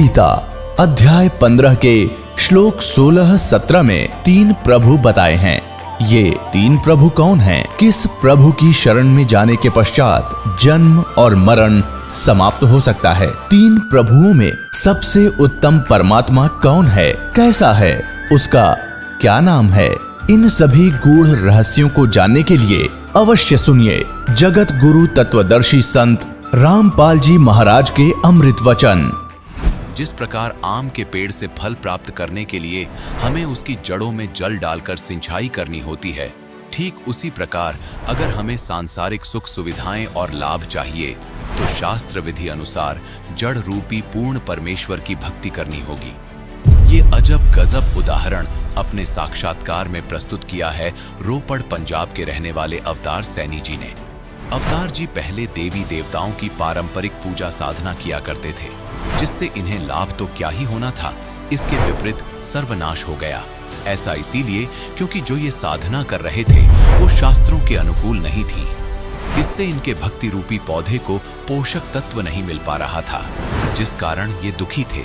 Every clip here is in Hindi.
गीता अध्याय 15 के श्लोक 16-17 में 3 प्रभु बताए हैं। ये 3 प्रभु कौन हैं? किस प्रभु की शरण में जाने के पश्चात जन्म और मरण समाप्त हो सकता है? 3 प्रभुओं में सबसे उत्तम परमात्मा कौन है? कैसा है? उसका क्या नाम है? इन सभी गूढ़ रहस्यों को जानने के लिए अवश्य सुनिए जगत गुरु तत्वदर्शी संत रामपाल जी महाराज के अमृत वचन। जिस प्रकार आम के पेड़ से फल प्राप्त करने के लिए हमें उसकी जड़ों में जल डालकर सिंचाई करनी होती है, ठीक उसी प्रकार अगर हमें सांसारिक सुख सुविधाएं और लाभ चाहिए तो शास्त्र विधि अनुसार जड़ रूपी पूर्ण परमेश्वर की भक्ति करनी होगी। ये अजब गजब उदाहरण अपने साक्षात्कार में प्रस्तुत किया है रोपड़ पंजाब के रहने वाले अवतार सैनी जी ने। अवतार जी पहले देवी देवताओं की पारंपरिक पूजा साधना किया करते थे, जिससे इन्हें लाभ तो क्या ही होना था, इसके विपरीत सर्वनाश हो गया। ऐसा इसीलिए क्योंकि जो ये साधना कर रहे थे वो शास्त्रों के अनुकूल नहीं थी। इससे इनके भक्ति रूपी पौधे को पोषक तत्व नहीं मिल पा रहा था, जिस कारण ये दुखी थे।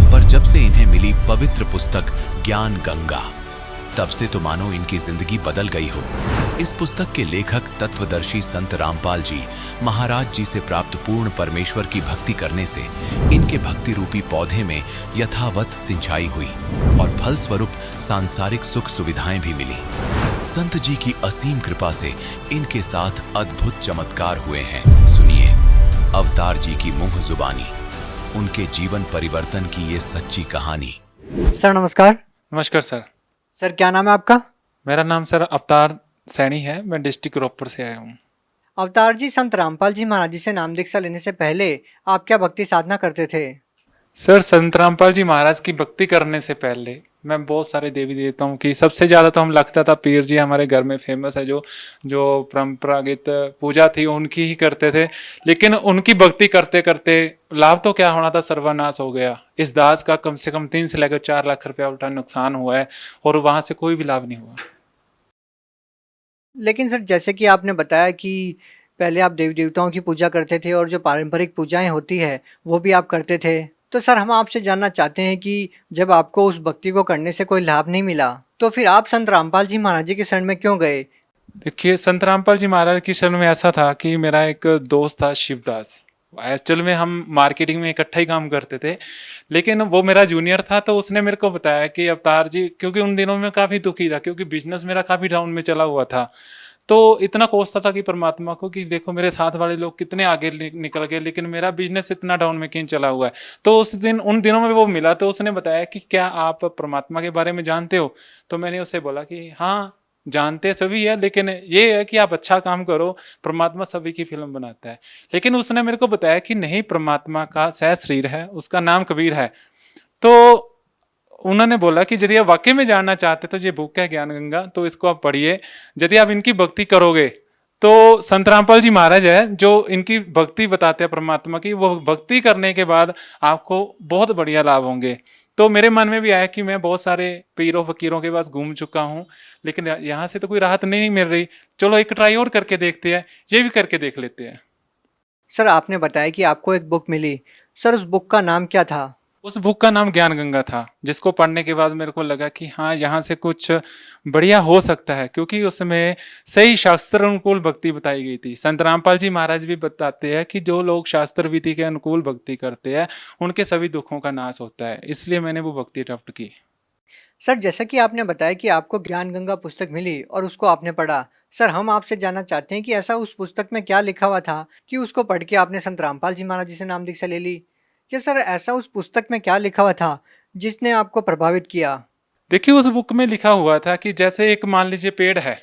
पर जब से इन्हें मिली पवित्र पुस्तक ज्ञान गंगा, तब से तो मानो इनकी जिंदगी बदल गई हो। इस पुस्तक के लेखक तत्वदर्शी संत रामपाल जी महाराज जी से प्राप्त पूर्ण परमेश्वर की भक्ति करने से इनके भक्ति रूपी पौधे में यथावत सिंचाई हुई और फल स्वरूप सांसारिक सुख सुविधाएं भी मिली। संत जी की असीम कृपा से इनके साथ अद्भुत चमत्कार हुए हैं। सुनिए अवतार जी की मुंह जुबानी, उनके जीवन परिवर्तन की ये सच्ची कहानी। सर नमस्कार। नमस्कार सर। सर क्या नाम है आपका? मेरा नाम सर अवतार सैनी है, मैं डिस्ट्रिक्ट रोपड़ से आया हूँ। अवतार जी, संत रामपाल जी महाराज जी से नाम दीक्षा लेने से पहले आप क्या भक्ति साधना करते थे? सर संत रामपाल जी महाराज की भक्ति करने से पहले मैं बहुत सारे देवी देवताओं की, सबसे ज़्यादा तो हम लगता था पीर जी हमारे घर में फेमस है, जो परंपरागत पूजा थी उनकी ही करते थे। लेकिन उनकी भक्ति करते करते लाभ तो क्या होना था, सर्वनाश हो गया। इस दास का कम से कम 3 से लेकर 4 लाख रुपया उल्टा नुकसान हुआ है और वहां से कोई भी लाभ नहीं हुआ। लेकिन सर जैसे कि आपने बताया कि पहले आप देवी देवताओं की पूजा करते थे और जो पारंपरिक पूजाएं होती है वो भी आप करते थे, तो सर हम आपसे जानना चाहते हैं कि जब आपको उस भक्ति को करने से कोई लाभ नहीं मिला तो फिर आप संत रामपाल जी महाराज जी के शरण में क्यों गए? देखिए संत रामपाल जी महाराज की शरण में ऐसा था कि मेरा एक दोस्त था शिवदास। एक्चुअल में हम मार्केटिंग में इकट्ठा ही काम करते थे, लेकिन वो मेरा जूनियर था। तो उसने मेरे को बताया कि अवतार जी, क्योंकि उन दिनों में काफ़ी दुखी था, क्योंकि बिजनेस मेरा काफ़ी डाउन में चला हुआ था। तो इतना कोसता था कि परमात्मा को कि देखो मेरे साथ वाले लोग कितने आगे निकल गए, लेकिन मेरा बिजनेस इतना डाउन में क्यों चला हुआ है। तो उन दिनों में वो मिला, तो उसने बताया कि क्या आप परमात्मा के बारे में जानते हो? तो मैंने उससे बोला कि हाँ जानते सभी है, लेकिन ये है कि आप अच्छा काम करो, परमात्मा सभी की फिल्म बनाता है। लेकिन उसने मेरे को बताया कि नहीं, परमात्मा का सह शरीर है, उसका नाम कबीर है। तो उन्होंने बोला कि यदि आप वाकई में जानना चाहते तो ये बुक है ज्ञान गंगा, तो इसको आप पढ़िए। यदि आप इनकी भक्ति करोगे तो संत रामपाल जी महाराज है जो इनकी भक्ति बताते हैं परमात्मा की, वो भक्ति करने के बाद आपको बहुत बढ़िया लाभ होंगे। तो मेरे मन में भी आया कि मैं बहुत सारे पीरों फकीरों के पास घूम चुका हूँ, लेकिन यहाँ से तो कोई राहत नहीं मिल रही। चलो एक ट्राई और करके देखते हैं, ये भी करके देख लेते हैं। सर आपने बताया कि आपको एक बुक मिली, सर उस बुक का नाम क्या था? उस बुक का नाम ज्ञान गंगा था, जिसको पढ़ने के बाद मेरे को लगा कि हाँ यहाँ से कुछ बढ़िया हो सकता है, क्योंकि उसमें सही शास्त्र अनुकूल भक्ति बताई गई थी। संत रामपाल जी महाराज भी बताते हैं कि जो लोग शास्त्र विधि के अनुकूल भक्ति करते हैं उनके सभी दुखों का नाश होता है, इसलिए मैंने वो भक्ति अडॉप्ट की। सर जैसा कि आपने बताया कि आपको ज्ञान गंगा पुस्तक मिली और उसको आपने पढ़ा, सर हम आपसे जानना चाहते हैं कि ऐसा उस पुस्तक में क्या लिखा हुआ था कि उसको पढ़ के आपने संत रामपाल जी महाराज जी से नाम दीक्षा ले ली? कि सर ऐसा उस पुस्तक में क्या लिखा हुआ था जिसने आपको प्रभावित किया? देखिए उस बुक में लिखा हुआ था कि जैसे एक मान लीजिए पेड़ है,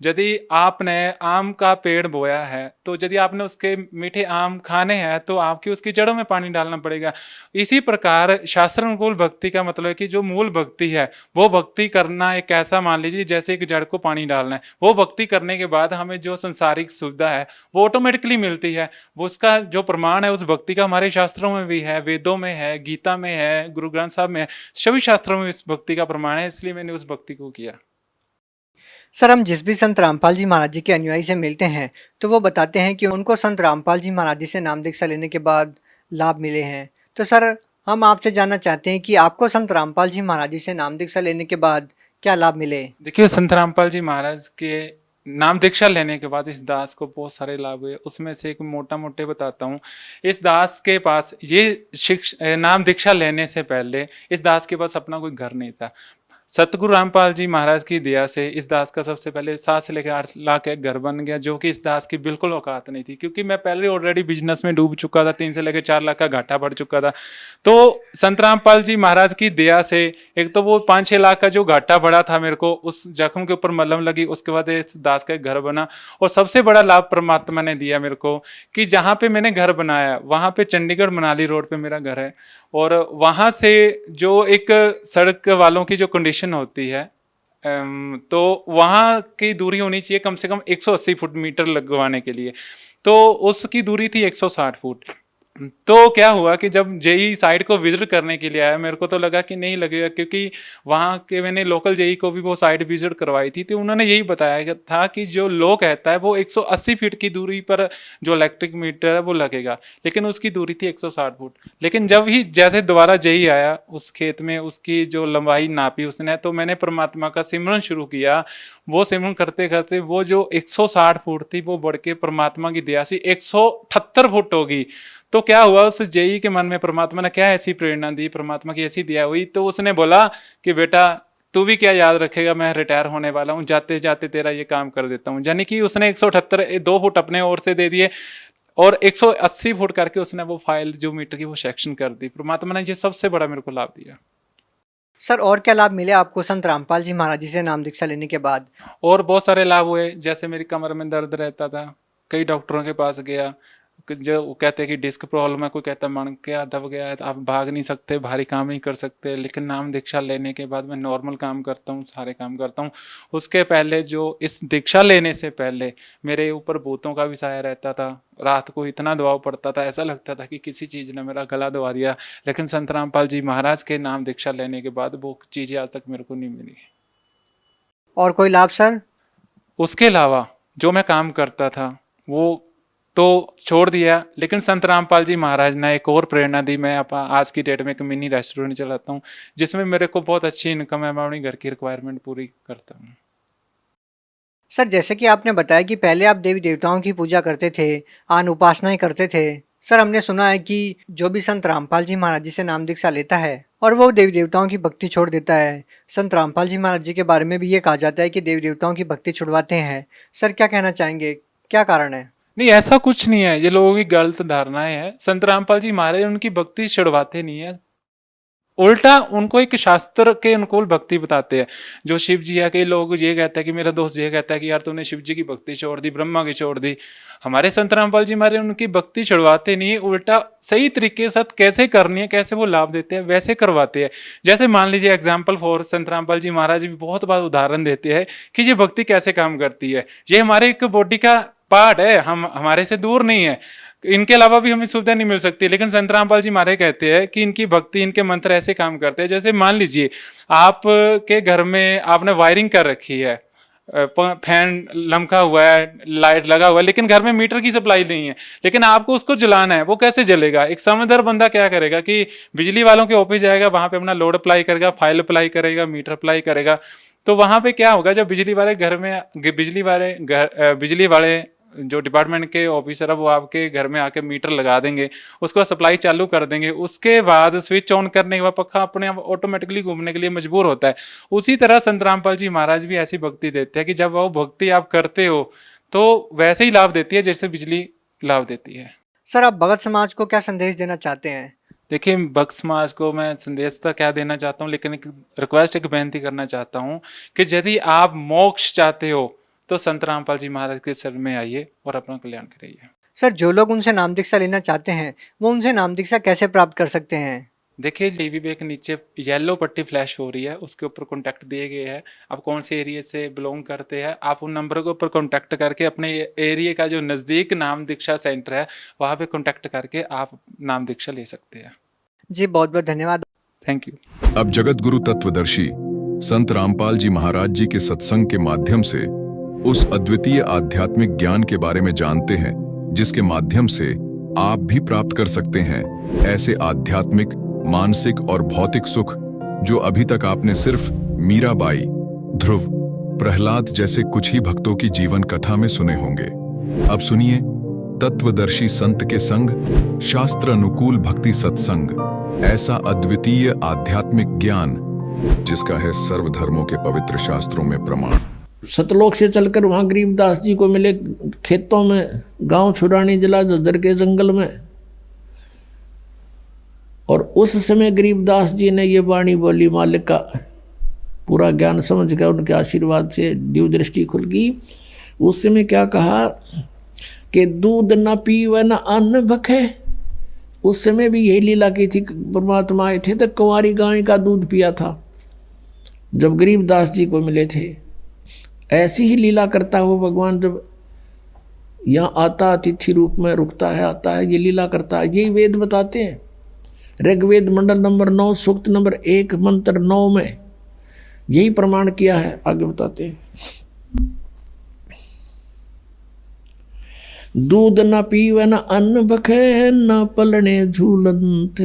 यदि आपने आम का पेड़ बोया है तो यदि आपने उसके मीठे आम खाने हैं तो आपकी उसकी जड़ों में पानी डालना पड़ेगा। इसी प्रकार शास्त्र अनुकूल भक्ति का मतलब है कि जो मूल भक्ति है वो भक्ति करना एक ऐसा, मान लीजिए जैसे एक जड़ को पानी डालना है, वो भक्ति करने के बाद हमें जो संसारिक सुविधा है वो ऑटोमेटिकली मिलती है। वो उसका जो प्रमाण है उस भक्ति का हमारे शास्त्रों में भी है, वेदों में है, गीता में है, गुरु ग्रंथ साहब में है, सभी शास्त्रों में इस भक्ति का प्रमाण है, इसलिए मैंने उस भक्ति को किया। सर हम जिस भी संत रामपाल जी महाराज जी के अनुयायी से मिलते हैं तो वो बताते हैं कि उनको संत रामपाल जी महाराज जी से नाम दीक्षा लेने के बाद लाभ मिले हैं। तो सर हम आपसे जानना चाहते हैं कि आपको संत रामपाल जी महाराज जी से नाम दीक्षा लेने के बाद क्या लाभ मिले। देखिए, संत रामपाल जी महाराज के नाम दीक्षा लेने के बाद इस दास को बहुत सारे लाभ हुए। उसमें से एक मोटा मोटे बताता हूँ। इस दास के पास ये नाम दीक्षा लेने से पहले इस दास के पास अपना कोई घर नहीं था। सतगुरु रामपाल जी महाराज की दया से इस दास का सबसे पहले 7 से लेकर 8 लाख एक घर बन गया, जो कि इस दास की बिल्कुल औकात नहीं थी, क्योंकि मैं पहले ऑलरेडी बिजनेस में डूब चुका था। 3 से लेकर 4 लाख का घाटा पड़ चुका था। तो संत रामपाल जी महाराज की दया से एक तो वो 5-6 लाख का जो घाटा पड़ा था मेरे को, उस जख्म के ऊपर मलहम लगी। उसके बाद इस दास का एक घर बना। और सबसे बड़ा लाभ परमात्मा ने दिया मेरे को कि जहाँ पे मैंने घर बनाया वहाँ पे चंडीगढ़ मनाली रोड पे मेरा घर है। और वहाँ से जो एक सड़क वालों की जो कंडीशन होती है, तो वहाँ की दूरी होनी चाहिए कम से कम 180 फुट मीटर लगवाने के लिए, तो उसकी दूरी थी 160 फुट। तो क्या हुआ कि जब जेई साइट को विजिट करने के लिए आया, मेरे को तो लगा कि नहीं लगेगा, क्योंकि वहाँ के मैंने लोकल जेई को भी वो साइट विजिट करवाई थी। तो उन्होंने यही बताया था कि जो लो कहता है वो 180 फीट की दूरी पर जो इलेक्ट्रिक मीटर है वो लगेगा, लेकिन उसकी दूरी थी 160 फुट। लेकिन जब ही जैसे दोबारा जेई आया उस खेत में, उसकी जो लंबाई नापी उसने, तो मैंने परमात्मा का सिमरन शुरू किया। वो सिमरन करते करते वो जो 160 फुट थी वो बढ़ के परमात्मा की दया से 178 फुट होगी। तो क्या हुआ, उस जेई के मन में परमात्मा ने क्या ऐसी प्रेरणा दी, परमात्मा की ऐसी दया हुई, तो उसने बोला कि बेटा तू भी क्या याद रखेगा, मैं रिटायर होने वाला हूँ, जाते जाते तेरा ये काम कर देता हूँ। यानी कि उसने 178 2 फुट अपने ओर से दे दिए और 180 फुट करके उसने वो फाइल जो मीटर की वो सेक्शन कर दी। परमात्मा ने ये सबसे बड़ा मेरे को लाभ दिया। सर और क्या लाभ मिले आपको संत रामपाल जी महाराज जी से नाम दीक्षा लेने के बाद। और बहुत सारे लाभ हुए। जैसे मेरी कमर में दर्द रहता था, कई डॉक्टरों के पास गया, जो कहते हैं कि डिस्क प्रॉब्लम है, कोई कहता है मन क्या दब गया है, आप भाग नहीं सकते, भारी काम नहीं कर सकते। लेकिन नाम दीक्षा लेने के बाद मैं नॉर्मल काम करता हूँ, सारे काम करता हूँ। उसके पहले जो इस दीक्षा लेने से पहले मेरे ऊपर भूतों का भी साया रहता था। रात को इतना दबाव पड़ता था, ऐसा लगता था कि किसी चीज़ ने मेरा गला दबा दिया। लेकिन संत रामपाल जी महाराज के नाम दीक्षा लेने के बाद वो चीज़ें आज तक मेरे को नहीं मिली। और कोई लाभ सर? उसके अलावा जो मैं काम करता था वो तो छोड़ दिया, लेकिन संत रामपाल जी महाराज ने एक और प्रेरणा दी। मैं आज की डेट में एक मिनी रेस्टोरेंट चलाता हूँ, जिसमें मेरे को बहुत अच्छी इनकम है, मैं अपनी घर की रिक्वायरमेंट पूरी करता हूँ। सर जैसे कि आपने बताया कि पहले आप देवी देवताओं की पूजा करते थे, आन उपासनाएं करते थे। सर हमने सुना है कि जो भी संत रामपाल जी महाराज जी से नाम दीक्षा लेता है और वो देवी देवताओं की भक्ति छोड़ देता है, संत रामपाल जी महाराज जी के बारे में भी ये कहा जाता है कि देवी देवताओं की भक्ति छुड़वाते हैं। सर क्या कहना चाहेंगे, क्या कारण है? नहीं, ऐसा कुछ नहीं है, ये लोगों की गलत धारणाएं है। संत रामपाल जी महाराज उनकी भक्ति छुड़वाते नहीं है, उल्टा उनको एक शास्त्र के अनुकूल भक्ति बताते हैं। जो शिव जी है, कई लोग ये कहते हैं कि मेरा दोस्त ये कहता है कि यार तूने शिव जी की भक्ति छोड़ दी, ब्रह्मा की छोड़ दी। हमारे संत रामपाल जी महाराज उनकी भक्ति छुड़वाते नहीं है, उल्टा सही तरीके से कैसे करनी है, कैसे वो लाभ देते हैं वैसे करवाते हैं। जैसे मान लीजिए एग्जाम्पल फॉर संत रामपाल जी महाराज भी बहुत बार उदाहरण देते हैं कि ये भक्ति कैसे काम करती है। ये हमारे एक बॉडी का पार्ट है, हम हमारे से दूर नहीं है, इनके अलावा भी हमें सुविधा नहीं मिल सकती। लेकिन संत रामपाल जी महाराज कहते हैं कि इनकी भक्ति, इनके मंत्र ऐसे काम करते हैं। जैसे मान लीजिए आप के घर में आपने वायरिंग कर रखी है, फैन लमका हुआ है, लाइट लगा हुआ है, लेकिन घर में मीटर की सप्लाई नहीं है, लेकिन आपको उसको जलाना है, वो कैसे जलेगा? एक समझदार बंदा क्या करेगा कि बिजली वालों के ऑफिस जाएगा, वहां पे अपना लोड अप्लाई करेगा, फाइल अप्लाई करेगा, मीटर अप्लाई करेगा। तो वहां पे क्या होगा, जब बिजली वाले जो डिपार्टमेंट के ऑफिसर है वो आपके घर में आके मीटर लगा देंगे, उसके बाद सप्लाई चालू कर देंगे, उसके बाद स्विच ऑन करने के बाद पक्का अपने आप ऑटोमेटिकली घूमने के लिए मजबूर होता है। उसी तरह संत रामपाल जी महाराज भी ऐसी भक्ति देते हैं कि जब वो भक्ति आप करते हो तो वैसे ही लाभ देती है जैसे बिजली लाभ देती है। सर आप भगत समाज को क्या संदेश देना चाहते हैं? देखिए, भक्त समाज को मैं संदेश तो क्या देना चाहता हूँ, लेकिन एक रिक्वेस्ट, एक बेनती करना चाहता हूँ कि यदि आप मोक्ष चाहते हो तो संत रामपाल जी महाराज के शरण में आइए और अपना कल्याण करिए। सर जो लोग उनसे नाम दीक्षा लेना चाहते हैं वो उनसे नाम दीक्षा कैसे प्राप्त कर सकते हैं? देखिए, टीवी पे एक नीचे येलो पट्टी फ्लैश हो रही है, उसके ऊपर कॉन्टैक्ट दिए गए हैं। आप कौन से एरिया से बिलोंग करते हैं, आप उन नंबर के ऊपर कॉन्टैक्ट करके अपने एरिया का जो नज़दीक नाम दीक्षा सेंटर है वहाँ पे कॉन्टैक्ट करके आप नाम दीक्षा ले सकते हैं। जी बहुत बहुत धन्यवाद। Thank you. अब जगत गुरु तत्वदर्शी संत रामपाल जी महाराज जी के सत्संग के माध्यम से उस अद्वितीय आध्यात्मिक ज्ञान के बारे में जानते हैं जिसके माध्यम से आप भी प्राप्त कर सकते हैं ऐसे आध्यात्मिक मानसिक और भौतिक सुख जो अभी तक आपने सिर्फ मीराबाई, ध्रुव, प्रहलाद जैसे कुछ ही भक्तों की जीवन कथा में सुने होंगे, अब सुनिए तत्वदर्शी संत के संग शास्त्र अनुकूल भक्ति सत्संग, ऐसा अद्वितीय आध्यात्मिक ज्ञान जिसका है सर्वधर्मों के पवित्र शास्त्रों में प्रमाण। सतलोक से चलकर वहां गरीबदास जी को मिले खेतों में, गांव छुरानी जिला झज्जर के जंगल में। और उस समय गरीबदास जी ने ये वाणी बोली, मालिक का पूरा ज्ञान समझ गया, उनके आशीर्वाद से दिव्य दृष्टि खुल गई। उस समय क्या कहा कि दूध न पीवे न अन्न भखे। उस समय भी यही लीला की थी, परमात्मा आए थे तो कुंवारी गाय का दूध पिया था जब गरीबदास जी को मिले थे। ऐसी ही लीला करता हुआ भगवान जब यहाँ आता, अतिथि रूप में रुकता है, आता है, ये लीला करता है। यही वेद बताते हैं, ऋग्वेद मंडल नंबर 9 सूक्त नंबर 1 मंत्र 9 में यही प्रमाण किया है। आगे बताते हैं, दूध न पीवे न अन्न भखे, न पलने झूलंत,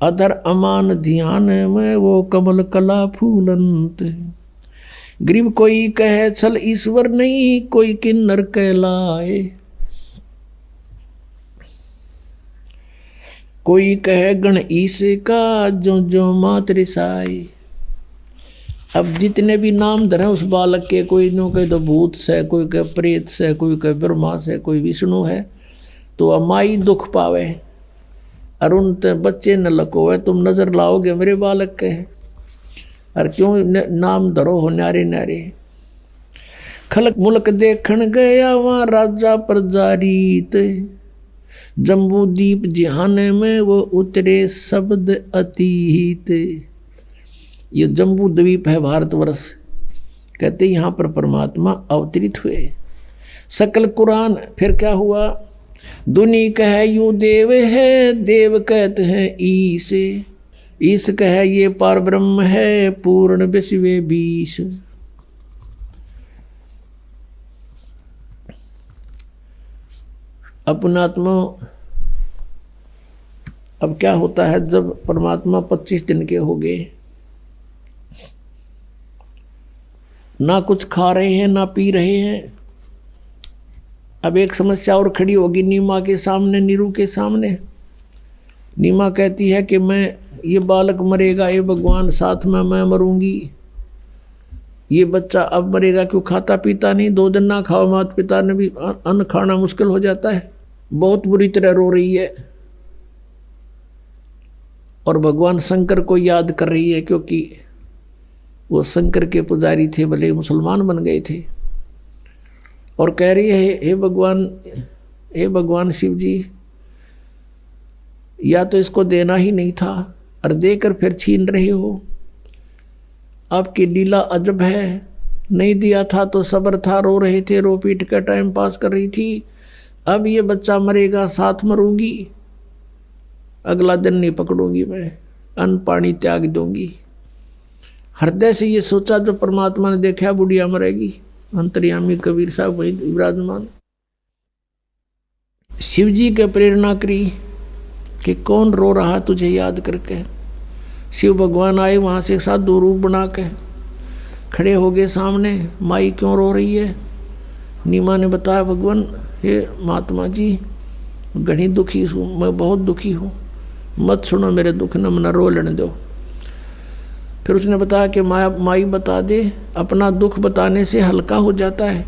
अधर अमान ध्यान में वो कमल कला फूलंत। गरीब कोई कहे छल ईश्वर नहीं, कोई किन्नर कहलाए, कोई कहे गण ईसे का जो जो मात्र साई। अब जितने भी नाम धरे उस बालक के, कोई नो कहे तो भूत से, कोई कहे प्रेत से, कोई कहे ब्रह्मा से, कोई विष्णु है, तो अमाई दुख पावे। और उन बच्चे न लकोवे, तुम नजर लाओगे मेरे बालक के। और क्यों नाम धरो हो न्यारे न्यारे। खलक मुल्क देखण गया वहाँ राजा प्रजारीत, जम्बू दीप जिहान में वो उतरे शब्द अतीत। ये जम्बू द्वीप है भारतवर्ष, कहते यहाँ पर परमात्मा अवतरित हुए। सकल कुरान फिर क्या हुआ, दुनी कहे यू देव है, देव कहते हैं ईसे, ईस कहे ये पार ब्रह्म है, पूर्ण विश्व 20। अपनात्मा अब क्या होता है, जब परमात्मा 25 दिन के हो गए, ना कुछ खा रहे हैं ना पी रहे हैं। अब एक समस्या और खड़ी होगी नीमा के सामने, नीरू के सामने। नीमा कहती है कि मैं, ये बालक मरेगा, ये भगवान साथ में मैं मरूंगी, ये बच्चा अब मरेगा, क्यों खाता पीता नहीं, 2 दिन ना खाओ, माता पिता ने भी अन्न खाना मुश्किल हो जाता है। बहुत बुरी तरह रो रही है और भगवान शंकर को याद कर रही है, क्योंकि वो शंकर के पुजारी थे, भले मुसलमान बन गए थे। और कह रही है, हे भगवान शिव जी, या तो इसको देना ही नहीं था और देकर फिर छीन रहे हो। आपकी लीला अजब है, नहीं दिया था तो सब्र था, रो रहे थे, रो पीट कर टाइम पास कर रही थी। अब ये बच्चा मरेगा, साथ मरूंगी, अगला दिन नहीं पकड़ूंगी मैं, अन्न पानी त्याग दूंगी। हृदय से ये सोचा, जो परमात्मा ने देखा बुढ़िया मरेगी, अंतर्यामी कबीर साहब वही विराजमान। शिव जी के प्रेरणा करी कि कौन रो रहा तुझे याद करके। शिव भगवान आए वहाँ से साधु रूप बना के खड़े हो गए सामने। माई क्यों रो रही है? नीमा ने बताया, भगवान हे महात्मा जी, घनी दुखी हूँ, मैं बहुत दुखी हूँ, मत सुनो मेरे दुख, न मना रो लेने दो। फिर उसने बताया कि माई बता दे, अपना दुख बताने से हल्का हो जाता है,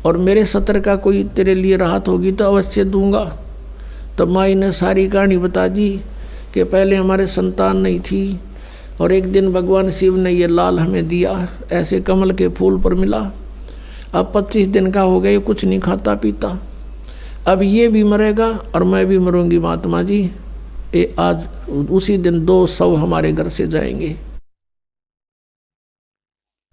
और मेरे सत्र का कोई तेरे लिए राहत होगी तो अवश्य दूंगा। तब माई ने सारी कहानी बता दी कि पहले हमारे संतान नहीं थी, और एक दिन भगवान शिव ने ये लाल हमें दिया, ऐसे कमल के फूल पर मिला। अब 25 दिन का हो गया, कुछ नहीं खाता पीता, अब ये भी मरेगा और मैं भी मरूंगी महात्मा जी। ये आज उसी दिन 2 शव हमारे घर से जाएंगे।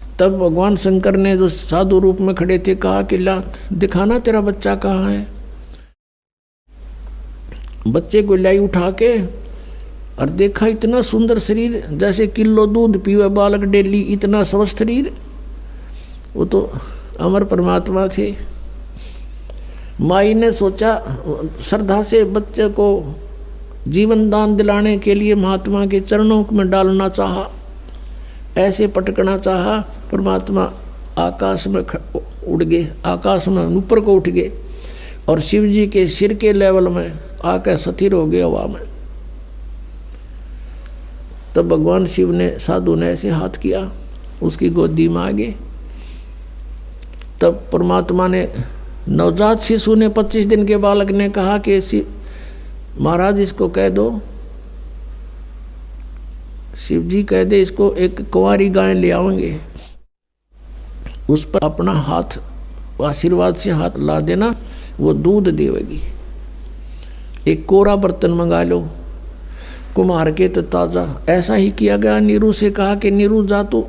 तब भगवान शंकर ने जो साधु रूप में खड़े थे कहा कि ला दिखाना तेरा बच्चा कहाँ है। बच्चे को लाई उठा के और देखा, इतना सुंदर शरीर, जैसे किलो दूध पीवे बालक डेली, इतना स्वस्थ शरीर। वो तो अमर परमात्मा थे। माई ने सोचा, श्रद्धा से बच्चे को जीवन दान दिलाने के लिए महात्मा के चरणों में डालना चाहा, ऐसे पटकना चाहा। परमात्मा आकाश में उड़ गए, आकाश में ऊपर को उठ गए और शिव जी के सिर के लेवल में आकर स्थिर हो गए हवा में। तब भगवान शिव ने, साधु ने ऐसे हाथ किया, उसकी गोदी में आ गए। तब परमात्मा ने, नवजात शिशु ने, 25 दिन के बालक ने कहा कि महाराज इसको कह दो, शिव जी कह दे इसको एक कुंवारी गाय ले आएंगे, उस पर अपना हाथ आशीर्वाद से हाथ ला देना, वो दूध देवेगी। एक कोरा बर्तन मंगा लो कुम्हार के तो ताज़ा। ऐसा ही किया गया। नीरू से कहा कि नीरू जा तू,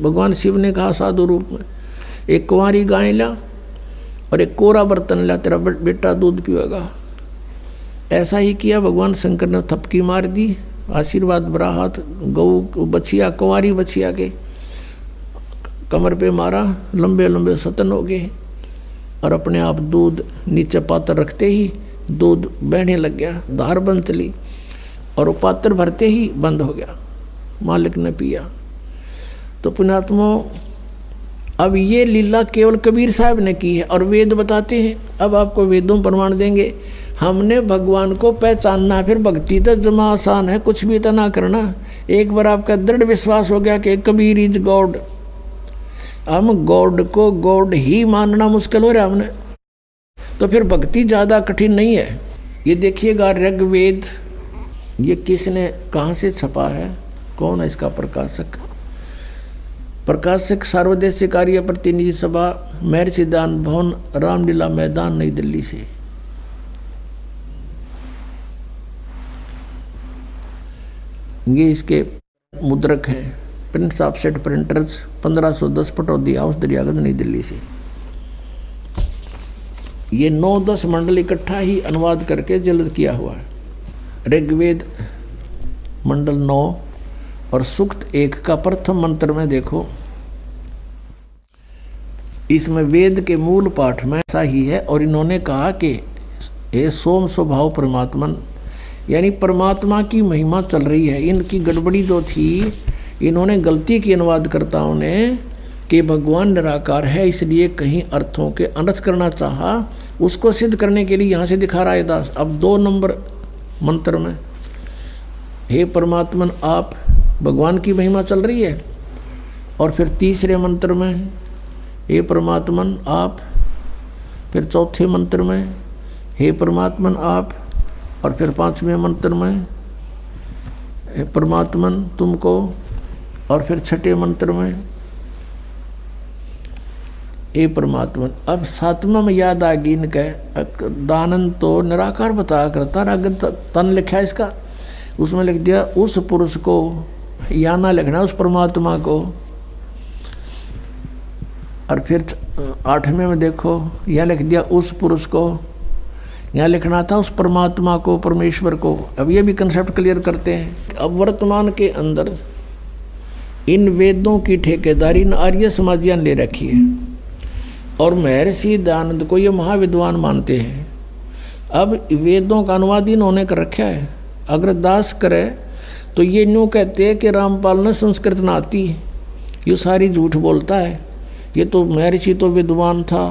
भगवान शिव ने कहा साधु रूप में, एक कुंवारी गाय ला और एक कोरा बर्तन ला, तेरा बेटा दूध पिएगा। ऐसा ही किया। भगवान शंकर ने थपकी मार दी, आशीर्वाद भरा हाथ गऊ बछिया, कुंवारी बछिया के कमर पे मारा, लंबे लंबे सतन हो गए और अपने आप दूध नीचे पात्र रखते ही दूध बहने लग गया, धार बंद चली और वो पात्र भरते ही बंद हो गया। मालिक ने पिया। तो पुण्यात्मा, अब ये लीला केवल कबीर साहब ने की है और वेद बताते हैं। अब आपको वेदों प्रमाण देंगे। हमने भगवान को पहचानना, फिर भक्ति तो जमा आसान है, कुछ भी तो ना करना। एक बार आपका दृढ़ विश्वास हो गया कि कबीर इज गॉड, हम गॉड को गॉड ही मानना मुश्किल हो रहा हमने, तो फिर भक्ति ज़्यादा कठिन नहीं है। ये देखिएगा ऋग्वेद, ये किसने कहाँ से छपा है, कौन है इसका प्रकाशक? प्रकाशक सर्वदेशीय कार्य प्रतिनिधि सभा, महर्षि दान भवन, रामलीला मैदान, नई दिल्ली से। ये इसके मुद्रक हैं, Prince offset printers, 1510 Pataudi house, Daryaganj, नई दिल्ली से। ये 9-10 मंडल इकट्ठा ही अनुवाद करके जल्द किया हुआ है। ऋग्वेद मंडल 9 और सूक्त 1 का प्रथम मंत्र में देखो, इसमें वेद के मूल पाठ में ऐसा ही है। और इन्होंने कहा कि ये सोम स्वभाव परमात्मन, यानी परमात्मा की महिमा चल रही है। इनकी गड़बड़ी जो थी, इन्होंने गलती की अनुवादकर्ताओं ने कि भगवान निराकार है, इसलिए कहीं अर्थों के अनर्थ करना चाहा। उसको सिद्ध करने के लिए यहाँ से दिखा रहा है दास। अब 2 नंबर मंत्र में, हे परमात्मन आप, भगवान की महिमा चल रही है। और फिर तीसरे मंत्र में, हे परमात्मन आप। फिर चौथे मंत्र में, हे परमात्मन आप। और फिर 5वें मंत्र में, हे परमात्मन तुमको। और फिर 6ठे मंत्र में, हे परमात्मन। अब 7वां में याद आ गई इनके, दानन तो निराकार बताया करता, आगे तन लिखा है इसका, उसमें लिख दिया उस पुरुष को, या ना लिखना उस परमात्मा को। और फिर 8वें में देखो, यह लिख दिया उस पुरुष को, यहाँ लिखना था उस परमात्मा को, परमेश्वर को। अब ये भी कंसेप्ट क्लियर करते हैं। अब वर्तमान के अंदर इन वेदों की ठेकेदारी आर्य समाजियान ले रखी है और महर्षि दयानंद को ये महाविद्वान मानते हैं। अब वेदों का अनुवाद इन्होंने कर रखा है। अगर दास करे तो ये न्यू कहते हैं कि रामपाल ने संस्कृत ना आती, ये सारी झूठ बोलता है, ये तो महर्षि तो विद्वान था,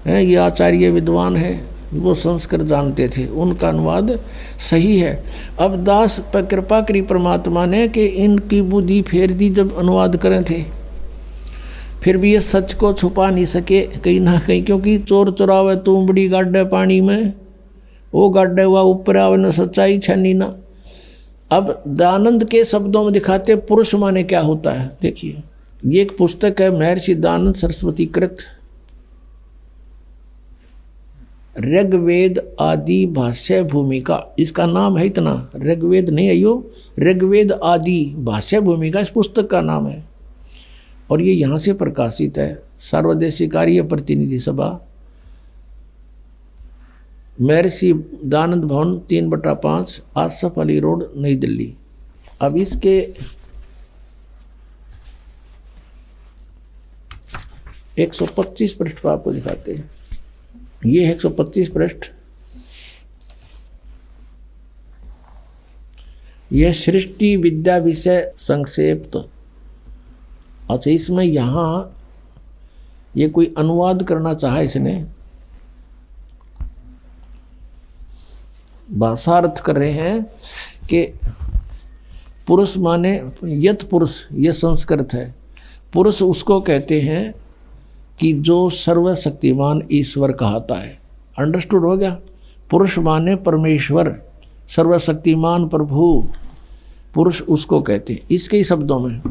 ये आचार्य विद्वान है, वो संस्कृत जानते थे, उनका अनुवाद सही है। अब दास पर कृपा करी परमात्मा ने कि इनकी बुद्धि फेर दी जब अनुवाद करें थे, फिर भी ये सच को छुपा नहीं सके कहीं ना कहीं, क्योंकि चोर चुरावे तू बड़ी गाड्डे पानी में, वो गाड्डे हुआ ऊपर आवे न सच्चाई छनी ना। अब दयानंद के शब्दों में दिखाते पुरुष माने क्या होता है। देखिए ये एक पुस्तक है महर्षि दयानंद सरस्वती कृत ऋग्वेद आदि भाष्य भूमिका, इसका नाम है इतना, ऋग्वेद नहीं है यो, ऋग्वेद आदि भाष्य भूमिका इस पुस्तक का नाम है। और ये यहाँ से प्रकाशित है, सर्वदेशीय कार्य प्रतिनिधि सभा, महर्षि दयानंद भवन 3/5 आसफ अली रोड, नई दिल्ली। अब इसके 125 पृष्ठ पर आपको दिखाते हैं। ये 125 पृष्ठ यह सृष्टि विद्या विषय संक्षेप। अच्छा, इसमें यहाँ ये कोई अनुवाद करना चाहा इसने, भाषार्थ कर रहे हैं कि पुरुष माने यत पुरुष, ये संस्कृत है। पुरुष उसको कहते हैं कि जो सर्वशक्तिमान ईश्वर कहता है। अंडरस्टूड हो गया? पुरुष माने परमेश्वर, सर्वशक्तिमान प्रभु, पुरुष उसको कहते हैं इसके ही शब्दों में।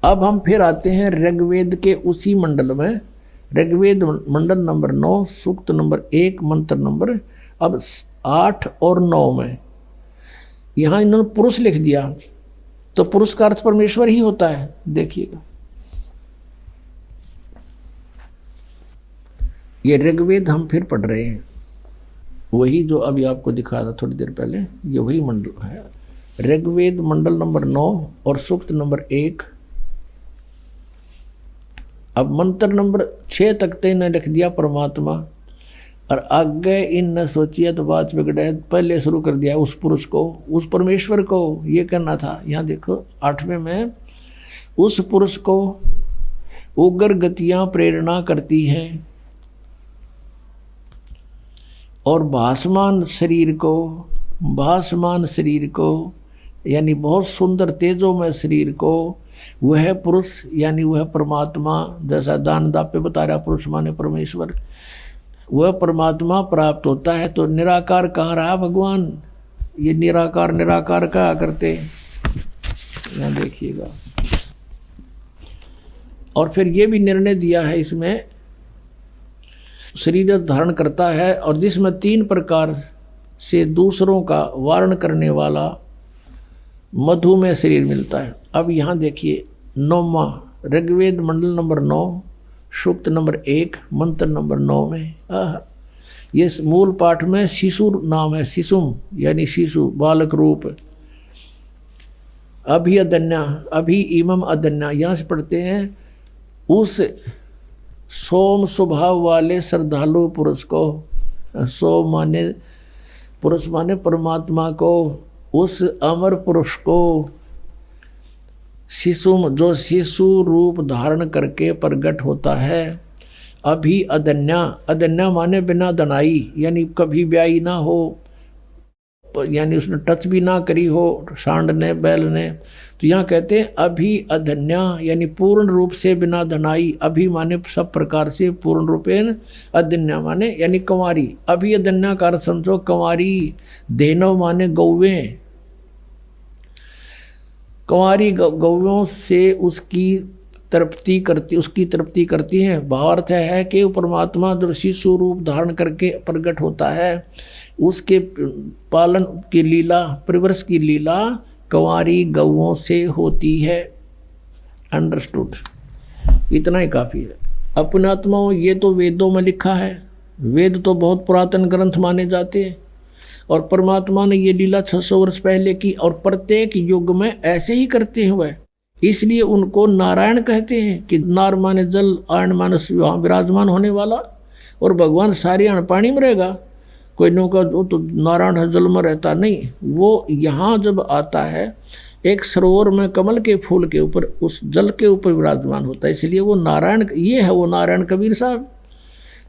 अब हम फिर आते हैं ऋग्वेद के उसी मंडल में, ऋग्वेद मंडल नंबर 9, सूक्त नंबर 1, मंत्र नंबर अब 8 और 9 में। यहाँ इन्होंने पुरुष लिख दिया, तो पुरुष का अर्थ परमेश्वर ही होता है। देखिएगा, ये ऋग्वेद हम फिर पढ़ रहे हैं, वही जो अभी आपको दिखा था थोड़ी देर पहले, ये वही मंडल है। ऋग्वेद मंडल नंबर 9 और सूक्त नंबर 1। अब मंत्र नंबर 6 तक तो इन्हें लिख दिया परमात्मा, और आगे इन न सोचिए तो बात बिगड़े, पहले शुरू कर दिया उस पुरुष को, उस परमेश्वर को ये करना था। यहाँ देखो 8वें में, उस पुरुष को उग्र गतियाँ प्रेरणा करती हैं और भासमान शरीर को यानी बहुत सुंदर तेजोमय शरीर को वह पुरुष यानी वह परमात्मा, जैसा दान दापे बता रहा, पुरुष माने परमेश्वर, वह परमात्मा प्राप्त होता है। तो निराकार कहाँ रहा भगवान? ये निराकार कहा करते, यहाँ देखिएगा। और फिर ये भी निर्णय दिया है इसमें, शरीर धारण करता है और जिसमें 3 प्रकार से दूसरों का वारण करने वाला मधुमेह शरीर मिलता है। अब यहाँ देखिए 9वां ऋग्वेद मंडल नंबर 9 सूक्त नंबर 1 मंत्र नंबर 9 में, ये मूल पाठ में शिशु नाम है, शिशुम यानी शिशु, बालक रूप। अभी इमम अदन्या, यहाँ से पढ़ते हैं उस सोम स्वभाव वाले श्रद्धालु पुरुष को, सोम माने पुरुष माने परमात्मा को, उस अमर पुरुष को, शिशुम जो शिशु रूप धारण करके प्रकट होता है। अभी अदन्या माने बिना दनाई, यानी कभी ब्याई ना हो, यानी उसने टच भी ना करी हो सांड ने बैल ने। तो यहाँ कहते हैं अभी अधन्या यानी पूर्ण रूप से बिना धनाई, अभी माने सब प्रकार से, पूर्ण रूपेण, अधन्या माने यानी कंवारी। अभी अधन्या का अर्थ समझो कंवारी, देनव माने गौवें, कंवारी गौयों से उसकी तृप्ति करती हैं। भावार्थ है कि परमात्मा जब शिशु रूप धारण करके प्रकट होता है, उसके पालन की लीला, परिवर्ष की लीला कंवारी गौओं से होती है। अंडरस्टूड? इतना ही काफ़ी है। अपनात्माओं, ये तो वेदों में लिखा है, वेद तो बहुत पुरातन ग्रंथ माने जाते हैं, और परमात्मा ने ये लीला 600 वर्ष पहले की, और प्रत्येक युग में ऐसे ही करते हुए, इसलिए उनको नारायण कहते हैं कि नार माने जल, आयन माने वहाँ विराजमान होने वाला, और भगवान सारे अन्न पानी में रहेगा। कोई नो का वो तो नारायण है जल में रहता नहीं, वो यहाँ जब आता है एक सरोवर में कमल के फूल के ऊपर, उस जल के ऊपर विराजमान होता है, इसलिए वो नारायण, ये है वो नारायण कबीर साहब।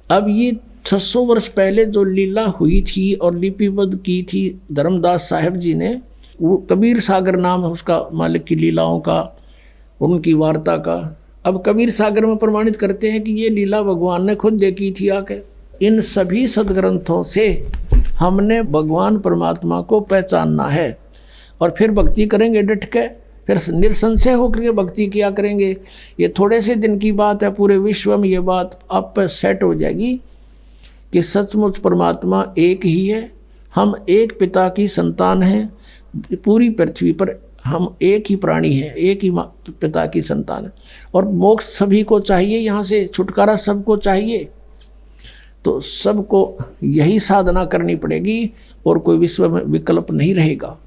अब ये 600 वर्ष पहले जो लीला हुई थी और लिपिबद्ध की थी धर्मदास साहब जी ने, वो कबीर सागर नाम है उसका, मालिक की लीलाओं का, उनकी वार्ता का। अब कबीर सागर में प्रमाणित करते हैं कि ये लीला भगवान ने खुद देखी थी आके। इन सभी सदग्रंथों से हमने भगवान परमात्मा को पहचानना है, और फिर भक्ति करेंगे डट के, फिर निसंशय होकर के भक्ति किया करेंगे। ये थोड़े से दिन की बात है, पूरे विश्व में ये बात आप पर सेट हो जाएगी कि सचमुच परमात्मा एक ही है, हम एक पिता की संतान हैं, पूरी पृथ्वी पर हम एक ही प्राणी हैं, एक ही पिता की संतान है, और मोक्ष सभी को चाहिए, यहाँ से छुटकारा सबको चाहिए। तो सबको यही साधना करनी पड़ेगी, और कोई विश्व में विकल्प नहीं रहेगा,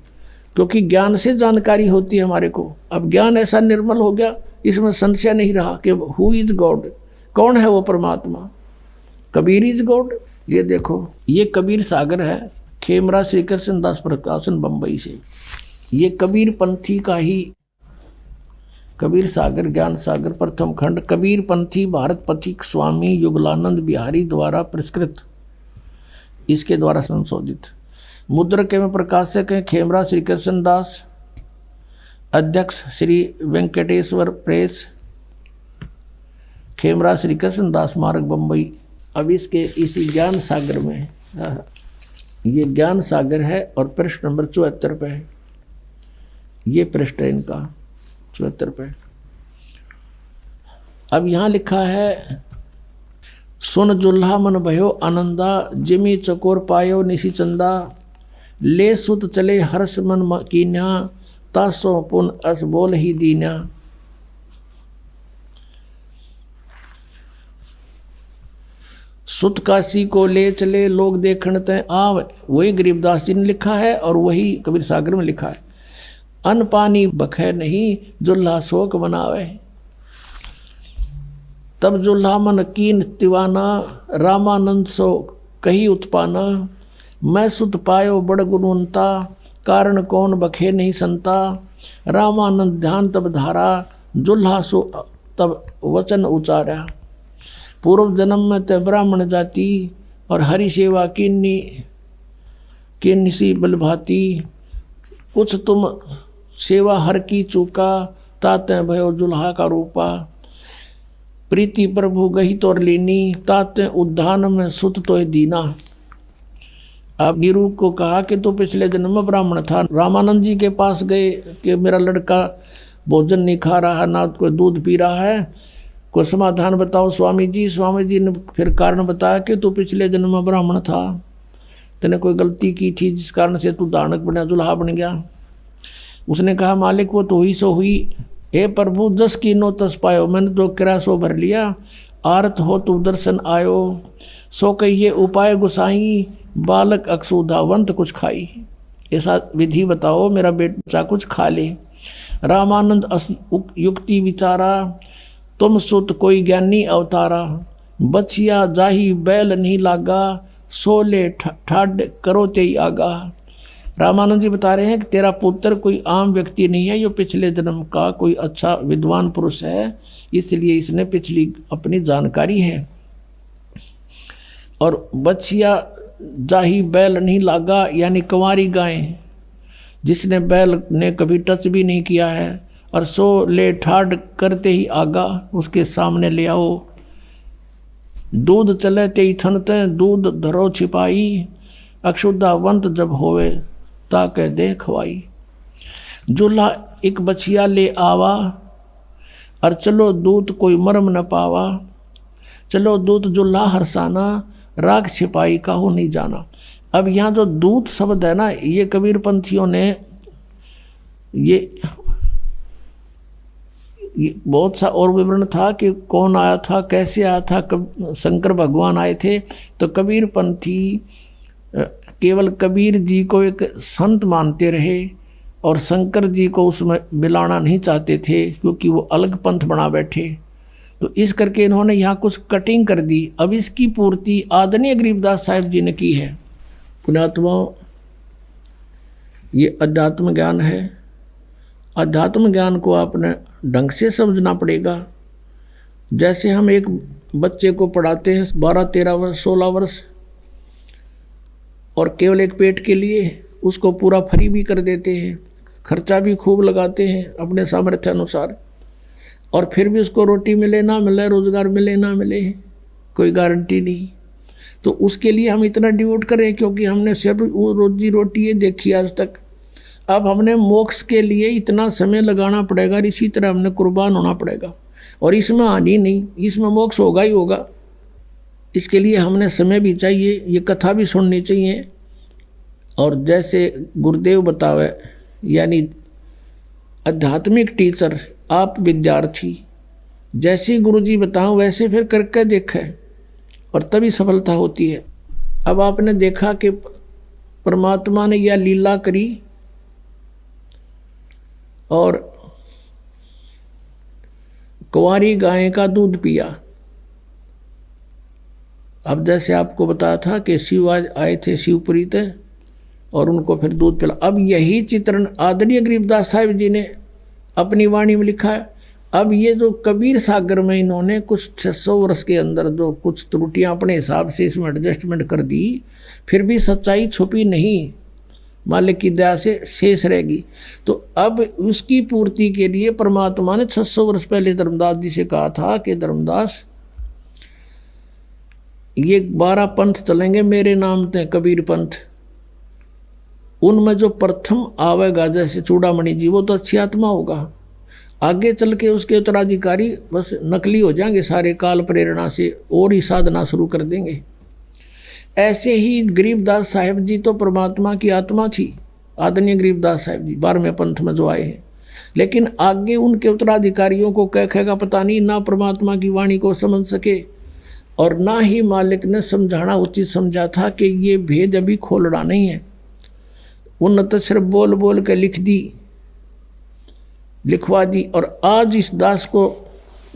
क्योंकि ज्ञान से जानकारी होती है हमारे को। अब ज्ञान ऐसा निर्मल हो गया, इसमें संशय नहीं रहा कि हु इज गॉड, कौन है वो परमात्मा। Kabir is God. ये देखो, ये कबीर सागर है, खेमरा श्री कृष्ण दास प्रकाशन बम्बई से। ये कबीर पंथी का ही, कबीर सागर ज्ञान सागर प्रथम खंड, कबीर पंथी भारत पथिक स्वामी युगलानंद बिहारी द्वारा पुरस्कृत, इसके द्वारा संशोधित। मुद्रक एवं प्रकाशक हैं खेमरा श्री कृष्ण दास, अध्यक्ष श्री वेंकटेश्वर प्रेस, खेमरा श्री कृष्ण दास मार्ग बम्बई। अब इसके इसी ज्ञान सागर में, ये ज्ञान सागर है और पृष्ठ नंबर 74 पे है, ये पृष्ठ है इनका 74 पे। अब यहाँ लिखा है, सुन जुल्हा मन भयो आनंदा, जिमी चकोर पायो निशी चंदा, ले सुत चले हर्ष मन कीन्या, तासो पुन अस बोल ही दीन्या। सुत काशी को ले चले लोग देखण तय आव, वही गरीबदास जी ने लिखा है और वही कबीर सागर में लिखा है। अन्न पानी बखे नहीं, जुल्हा शोक बनावे, तब जुल्हा मन कीन तिवाना, रामानंद सो कही उत्पाना, मैं सुत पायो बड़ गुणवंता, कारण कौन बखे नहीं संता, रामानंद ध्यान तब धारा, जुल्हा सो तब वचन उचारा। पूर्व जन्म में ते ब्राह्मण जाति, और हरि सेवा किन्नी सी बलभाती, कुछ तुम सेवा हर की चूका, ताते भयो जुल्हा का रूपा, प्रीति प्रभु गही तोर लीनी, ताते उद्धान में सुत तो दीना। अब नीरू को कहा कि तो पिछले जन्म में ब्राह्मण था। रामानंद जी के पास गए कि मेरा लड़का भोजन नहीं खा रहा, ना कोई दूध पी रहा है, कोई समाधान बताओ स्वामी जी। स्वामी जी ने फिर कारण बताया कि तू पिछले जन्म में ब्राह्मण था, तेने कोई गलती की थी जिस कारण से तू दानक बना, जुल्हा बन गया। उसने कहा मालिक वो तो हुई सो हुई, हे प्रभु जस कीनो तस पायो, मैंने जो किरा सो भर लिया, आरत हो तू दर्शन आयो, सो कहिए उपाय गुसाई, बालक अक्सुधावंत कुछ खाई। ऐसा विधि बताओ मेरा बेटा कुछ खा ले। रामानंद युक्ति विचारा, तुम सुत कोई ज्ञानी अवतारा, बछिया जाही बैल नहीं लागा, सोले ठाड करो ते आगा। रामानंद जी बता रहे हैं कि तेरा पुत्र कोई आम व्यक्ति नहीं है, ये पिछले जन्म का कोई अच्छा विद्वान पुरुष है, इसलिए इसने पिछली अपनी जानकारी है। और बछिया जाही बैल नहीं लागा, यानी कंवारी गाय जिसने बैल ने कभी टच भी नहीं किया है, और सो ले ठाड करते ही आगा, उसके सामने ले आओ। दूध चले ते ही थनते, दूध धरो छिपाई, अक्षुधावंत जब होवे ताके दे खवाई। जुल्हा एक बछिया ले आवा, और चलो दूत कोई मरम न पावा, चलो दूत जुल्हा हरसाना, राग छिपाई काहू नहीं जाना। अब यहाँ जो दूत शब्द है ना, ये कबीर पंथियों ने ये बहुत सा और विवरण था कि कौन आया था, कैसे आया था, शंकर भगवान आए थे। तो कबीर पंथी केवल कबीर जी को एक संत मानते रहे और शंकर जी को उसमें मिलाना नहीं चाहते थे, क्योंकि वो अलग पंथ बना बैठे। तो इस करके इन्होंने यहाँ कुछ कटिंग कर दी। अब इसकी पूर्ति आदरणीय गरीबदास साहिब जी ने की है। पुण्यात्मा, ये अध्यात्म ज्ञान है। अध्यात्म ज्ञान को आपने ढंग से समझना पड़ेगा। जैसे हम एक बच्चे को पढ़ाते हैं 12, 13 वर्ष, 16 वर्ष, और केवल एक पेट के लिए उसको पूरा फ्री भी कर देते हैं, खर्चा भी खूब लगाते हैं अपने सामर्थ्य अनुसार, और फिर भी उसको रोटी मिले ना मिले, रोजगार मिले ना मिले, कोई गारंटी नहीं। तो उसके लिए हम इतना डिवोट करें, क्योंकि हमने सिर्फ वो रोजी रोटी ये देखी आज तक। अब हमने मोक्ष के लिए इतना समय लगाना पड़ेगा, इसी तरह हमने कुर्बान होना पड़ेगा, और इसमें हानि नहीं, इसमें मोक्ष होगा ही होगा। इसके लिए हमने समय भी चाहिए, ये कथा भी सुननी चाहिए। और जैसे गुरुदेव बतावे, यानी आध्यात्मिक टीचर, आप विद्यार्थी, जैसे गुरुजी बताओ वैसे फिर करके देखें, और तभी सफलता होती है। अब आपने देखा कि परमात्मा ने यह लीला करी और कुंवारी गाय का दूध पिया। अब जैसे आपको बताया था कि शिव आज आए थे शिवपुरी थे, और उनको फिर दूध पिला। अब यही चित्रण आदरणीय गरीबदास साहिब जी ने अपनी वाणी में लिखा है। अब ये जो कबीर सागर में इन्होंने कुछ 600 वर्ष के अंदर जो कुछ त्रुटियां अपने हिसाब से इसमें एडजस्टमेंट कर दी, फिर भी सच्चाई छुपी नहीं, मालिक की दया से शेष रहेगी। तो अब उसकी पूर्ति के लिए परमात्मा ने 600 वर्ष पहले धर्मदास जी से कहा था कि धर्मदास ये 12 पंथ चलेंगे मेरे नाम ते कबीर पंथ, उनमें जो प्रथम आवेगा जैसे चूड़ामणि जी, वो तो अच्छी आत्मा होगा, आगे चल के उसके उत्तराधिकारी बस नकली हो जाएंगे सारे, काल प्रेरणा से और ही साधना शुरू कर देंगे। ऐसे ही गरीबदास साहिब जी तो परमात्मा की आत्मा थी, आदरणीय गरीबदास साहिब जी 12वें पंथ में जो आए हैं, लेकिन आगे उनके उत्तराधिकारियों को कहेगा पता नहीं, ना परमात्मा की वाणी को समझ सके और ना ही मालिक ने समझाना उचित समझा था कि ये भेद अभी खोलना नहीं है। उन तो सिर्फ बोल बोल के लिखवा दी और आज इस दास को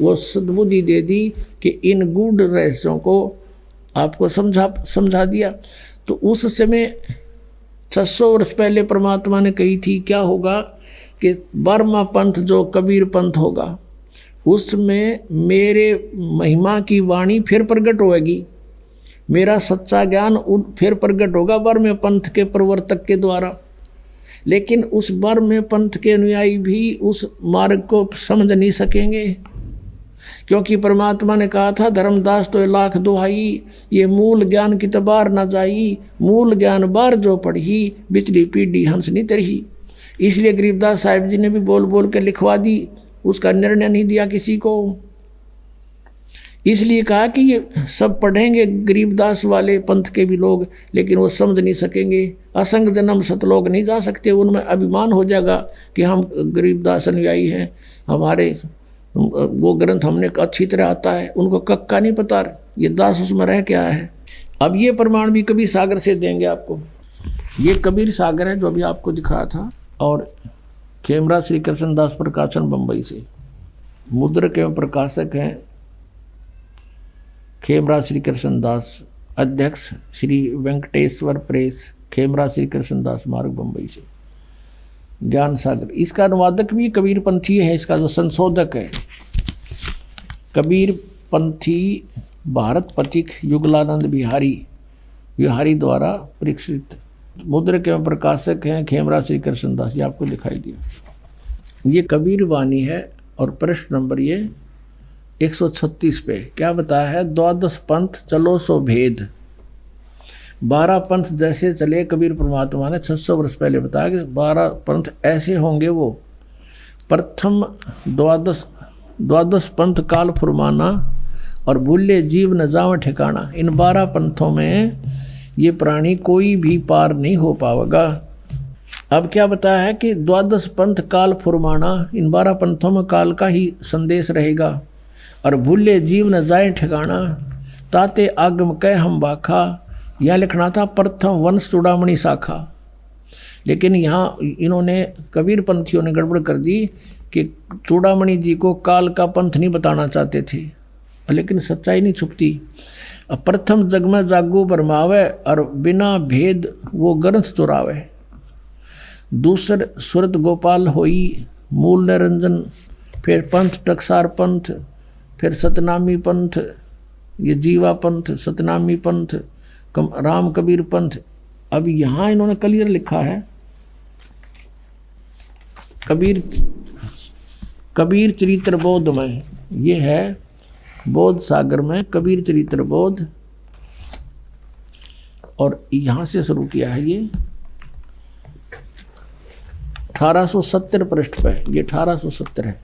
वो सद्बुद्धि दे दी कि इन गूढ़ रहस्यों को आपको समझा दिया। तो उस समय 600 वर्ष पहले परमात्मा ने कही थी क्या होगा कि 12वां पंथ जो कबीर पंथ होगा उसमें मेरे महिमा की वाणी फिर प्रकट होएगी, मेरा सच्चा ज्ञान फिर प्रकट होगा 12वें पंथ के प्रवर्तक के द्वारा। लेकिन उस 12वें पंथ के अनुयायी भी उस मार्ग को समझ नहीं सकेंगे, क्योंकि परमात्मा ने कहा था धर्मदास तो लाख दुहाई, ये मूल ज्ञान की तबार न जाई, मूल ज्ञान बार जो पढ़ी, बिचली पीढ़ी हंस नहीं तरही। इसलिए गरीबदास साहिब जी ने भी बोल बोल के लिखवा दी, उसका निर्णय नहीं दिया किसी को। इसलिए कहा कि ये सब पढ़ेंगे गरीबदास वाले पंथ के भी लोग, लेकिन वो समझ नहीं सकेंगे, असंग जन्म सतलोक नहीं जा सकते, उनमें अभिमान हो जाएगा कि हम गरीबदास अनुयायी हैं, हमारे वो ग्रंथ हमने अच्छी तरह आता है, उनको कक्का नहीं पता ये दास उसमें रह क्या है। अब ये प्रमाण भी कबीर सागर से देंगे आपको। ये कबीर सागर है जो अभी आपको दिखाया था, और खेमरा श्री कृष्ण दास प्रकाशन बम्बई से, मुद्रक एवं प्रकाशक हैं खेमरा श्री कृष्ण दास, अध्यक्ष श्री वेंकटेश्वर प्रेस, खेमरा श्री कृष्ण दास मार्ग बम्बई से। ज्ञान सागर इसका अनुवादक भी कबीर पंथी है, इसका जो संशोधक है कबीर पंथी भारत पथिक युगलानंद बिहारी द्वारा परीक्षित। मुद्रक एवं प्रकाशक हैं खेमरा श्री कृष्ण दास, ये आपको दिखाई दिया। ये कबीर वाणी है और प्रश्न नंबर ये 136 पे क्या बताया है, 12 पंथ चलो सो भेद। 12 पंथ जैसे चले कबीर परमात्मा ने 600 वर्ष पहले बताया कि 12 पंथ ऐसे होंगे। वो प्रथम 12 पंथ काल फुरमाना और भूले जीव न जाव ठिकाना। इन 12 पंथों में ये प्राणी कोई भी पार नहीं हो पाएगा। अब क्या बताया है कि 12 पंथ काल फुरमाना, इन 12 पंथों में काल का ही संदेश रहेगा। और भूले जीव न जाए ठिकाना, ताते आगम कह हम बाखा, यह लिखना था प्रथम वंश चूड़ामणि शाखा। लेकिन यहाँ इन्होंने कबीर पंथियों ने गड़बड़ कर दी कि चूड़ामणि जी को काल का पंथ नहीं बताना चाहते थे, लेकिन सच्चाई नहीं छुपती। प्रथम जग में जागू बरमावे और बिना भेद वो ग्रंथ चुरावे। दूसर सुरत गोपाल होई मूल निरंजन, फिर पंथ टकसार पंथ, फिर सतनामी पंथ, ये जीवा पंथ, सतनामी पंथ, राम कबीर पंथ। अब यहाँ इन्होंने क्लियर लिखा है कबीर चरित्र बोध में, ये है बोध सागर में कबीर चरित्र बोध, और यहाँ से शुरू किया है ये 1870 पृष्ठ पे, ये 1870 है,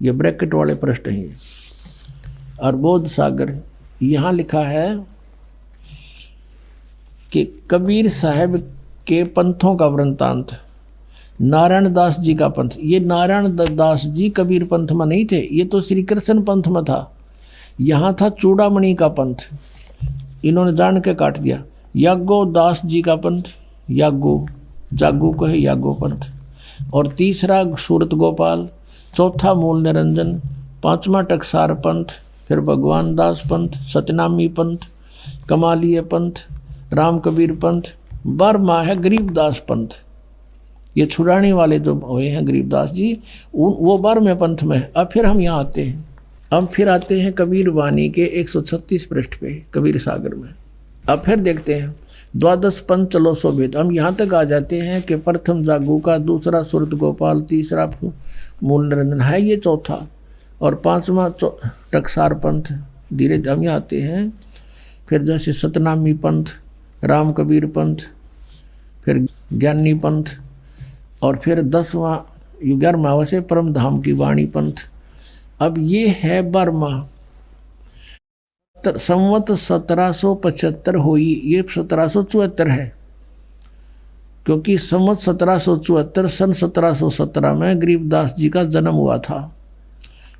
ये ब्रैकेट वाले पृष्ठ हैं ये। और बोध सागर यहाँ लिखा है कि कबीर साहब के पंथों का वृंतांत, नारायण दास जी का पंथ। ये नारायण दास जी कबीर पंथ में नहीं थे, ये तो श्री कृष्ण पंथ में था। यहाँ था चूड़ामणि का पंथ, इन्होंने जान के काट दिया। यागो दास जी का पंथ, जागो को है यागो पंथ। और तीसरा सूरत गोपाल, चौथा मूल निरंजन, पांचवा टकसार पंथ, फिर भगवान दास पंथ, सतनामी पंथ, कमालिय पंथ, राम कबीर पंथ, 12वां है गरीबदास पंथ। ये छुड़ाने वाले जो हुए हैं गरीबदास जी, वो 12वें पंथ में। अब फिर हम यहाँ आते हैं, हम फिर आते हैं कबीर वाणी के 136 पृष्ठ पे कबीर सागर में। अब फिर देखते हैं 12 पंथ चलो शोभित। हम यहाँ तक आ जाते हैं कि प्रथम जागू का, दूसरा सुरत गोपाल, तीसरा मूल निरंजन है, ये चौथा, और 5वां टकसार पंथ। धीरे हम यहाँ आते हैं फिर जैसे सतनामी पंथ, राम कबीर पंथ, फिर ज्ञानी पंथ, और फिर 10वां 11वां वैसे परम धाम की वाणी पंथ। अब ये है 12वां। संवत 1775 हुई, ये 1774 है, क्योंकि संवत 1774 सन 1717 में गरीबदास जी का जन्म हुआ था।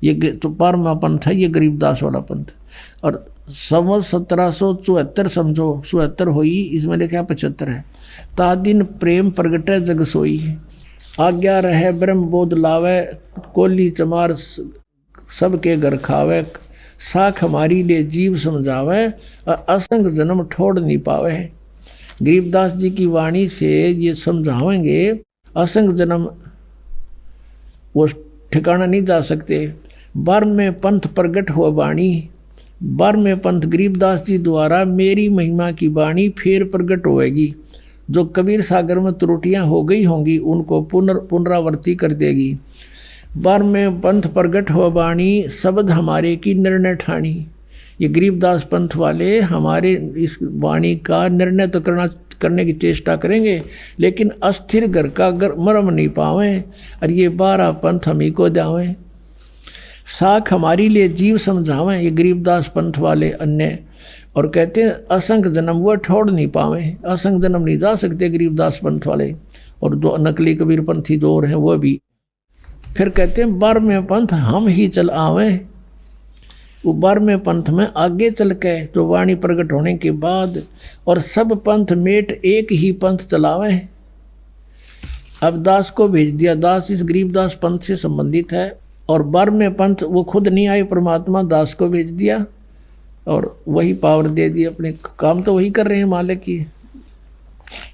ये तो 12वां पंथ है, ये गरीबदास वाला पंथ। और संवत 1774 समझो 74 हुई, इसमें लिखा 75 है। ता दिन प्रेम प्रगटे जग सोई, आज्ञा रहे ब्रह्म बोध लावे, कोली चमार सबके घर खावे, साख हमारी ले जीव समझावे, और असंग जन्म ठोड़ नहीं पावे। गरीबदास जी की वाणी से ये समझावेंगे, असंग जन्म वो ठिकाना नहीं जा सकते। 12वें पंथ प्रगट हुआ वाणी, 12वें पंथ गरीबदास जी द्वारा मेरी महिमा की वाणी फिर प्रगट होएगी। जो कबीर सागर में त्रुटियां हो गई होंगी उनको पुनरावृत्ति कर देगी। 12वें पंथ प्रगट हो वाणी, शब्द हमारे की निर्णय ठानी। ये गरीबदास पंथ वाले हमारे इस वाणी का निर्णय तो करने की चेष्टा करेंगे, लेकिन अस्थिर घर का मरम नहीं पावें, और ये 12 पंथ हम ही को जावें। साख हमारी लिए जीव समझावें, ये गरीबदास पंथ वाले अन्य। और कहते हैं असंग जन्म वो ठोड़ नहीं पावें, असंग जन्म नहीं जा सकते गरीबदास पंथ वाले। और 2 नकली कबीर पंथी 2 और हैं वो भी। फिर कहते हैं 12वें पंथ हम ही चल आवें। वो 12वें पंथ में आगे चल के जो वाणी प्रकट होने के बाद, और सब पंथ मेट एक ही पंथ चलावें। अब दास को भेज दिया, दास इस गरीबदास पंथ से संबंधित है। और 12वें पंथ वो खुद नहीं आए, परमात्मा दास को भेज दिया और वही पावर दे दी। अपने काम तो वही कर रहे हैं मालिक की।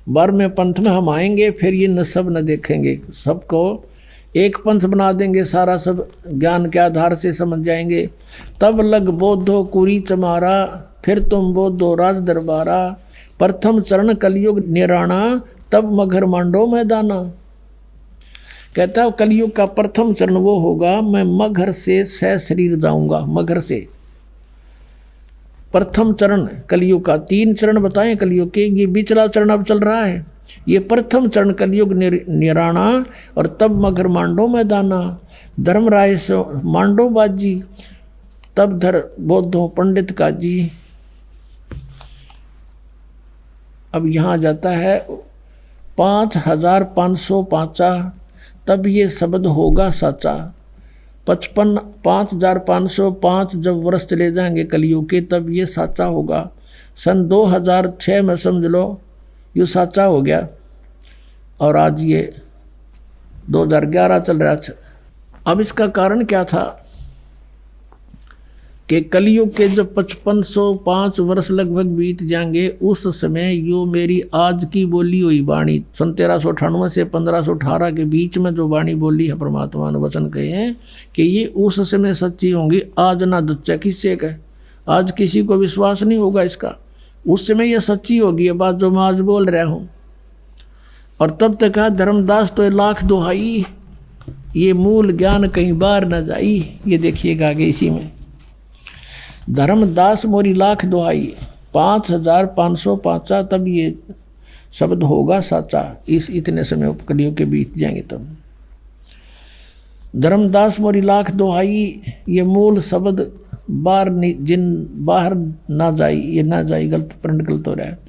12वें पंथ में हम आएंगे, फिर ये न सब न देखेंगे, सबको एक पंथ बना देंगे, सारा सब ज्ञान के आधार से समझ जाएंगे। तब लग बोधो कुरी चमारा, फिर तुम बोधो राज दरबारा, प्रथम चरण कलयुग निराणा, तब मगर मांडो मैदाना। कहता है कलयुग का प्रथम चरण वो होगा, मैं मगर से सह शरीर जाऊंगा। मगर से प्रथम चरण कलयुग का, 3 चरण बताएं कलयुग के, ये बिचला चरण अब चल रहा है। ये प्रथम चरण कलयुग निराणा, और तब मगर मांडो मैदाना। धर्मराय से मांडो बाजी, तब धर बौद्धों पंडित का जी। अब यहाँ जाता है 5505, तब ये शब्द होगा साचा। 5505 जब वर्ष चले जाएंगे कलयुग के, तब ये साचा होगा। सन 2006 में समझ लो ये साचा हो गया, और आज ये 2011 चल रहा है। अब इसका कारण क्या था कि कलयुग के जब 5505 वर्ष लगभग बीत जाएंगे, उस समय यो मेरी आज की बोली हुई वाणी, सन 1398 से 1518 के बीच में जो वाणी बोली है परमात्मा ने वचन कहे हैं कि ये उस समय सच्ची होंगी। आज ना दुच्चा किससे कहे, आज किसी को विश्वास नहीं होगा इसका। उस समय ये सच्ची होगी ये बात जो मैं आज बोल रहा हूँ। और तब तक कहा धर्मदास तो 1,00,000 दोहाई, ये मूल ज्ञान कहीं बार न जाई। ये देखिएगा आगे इसी में, धर्मदास मोरी 1,00,000 दोहाई, 5505 तब ये शब्द होगा साचा। इस इतने समय कलियों के बीत जाएंगे तब। धर्मदास मोरी 1,00,000 दोहाई, ये मूल शब्द बाहर ना जाई, ये ना जाई, गलत प्रिंट गलत हो रहा है।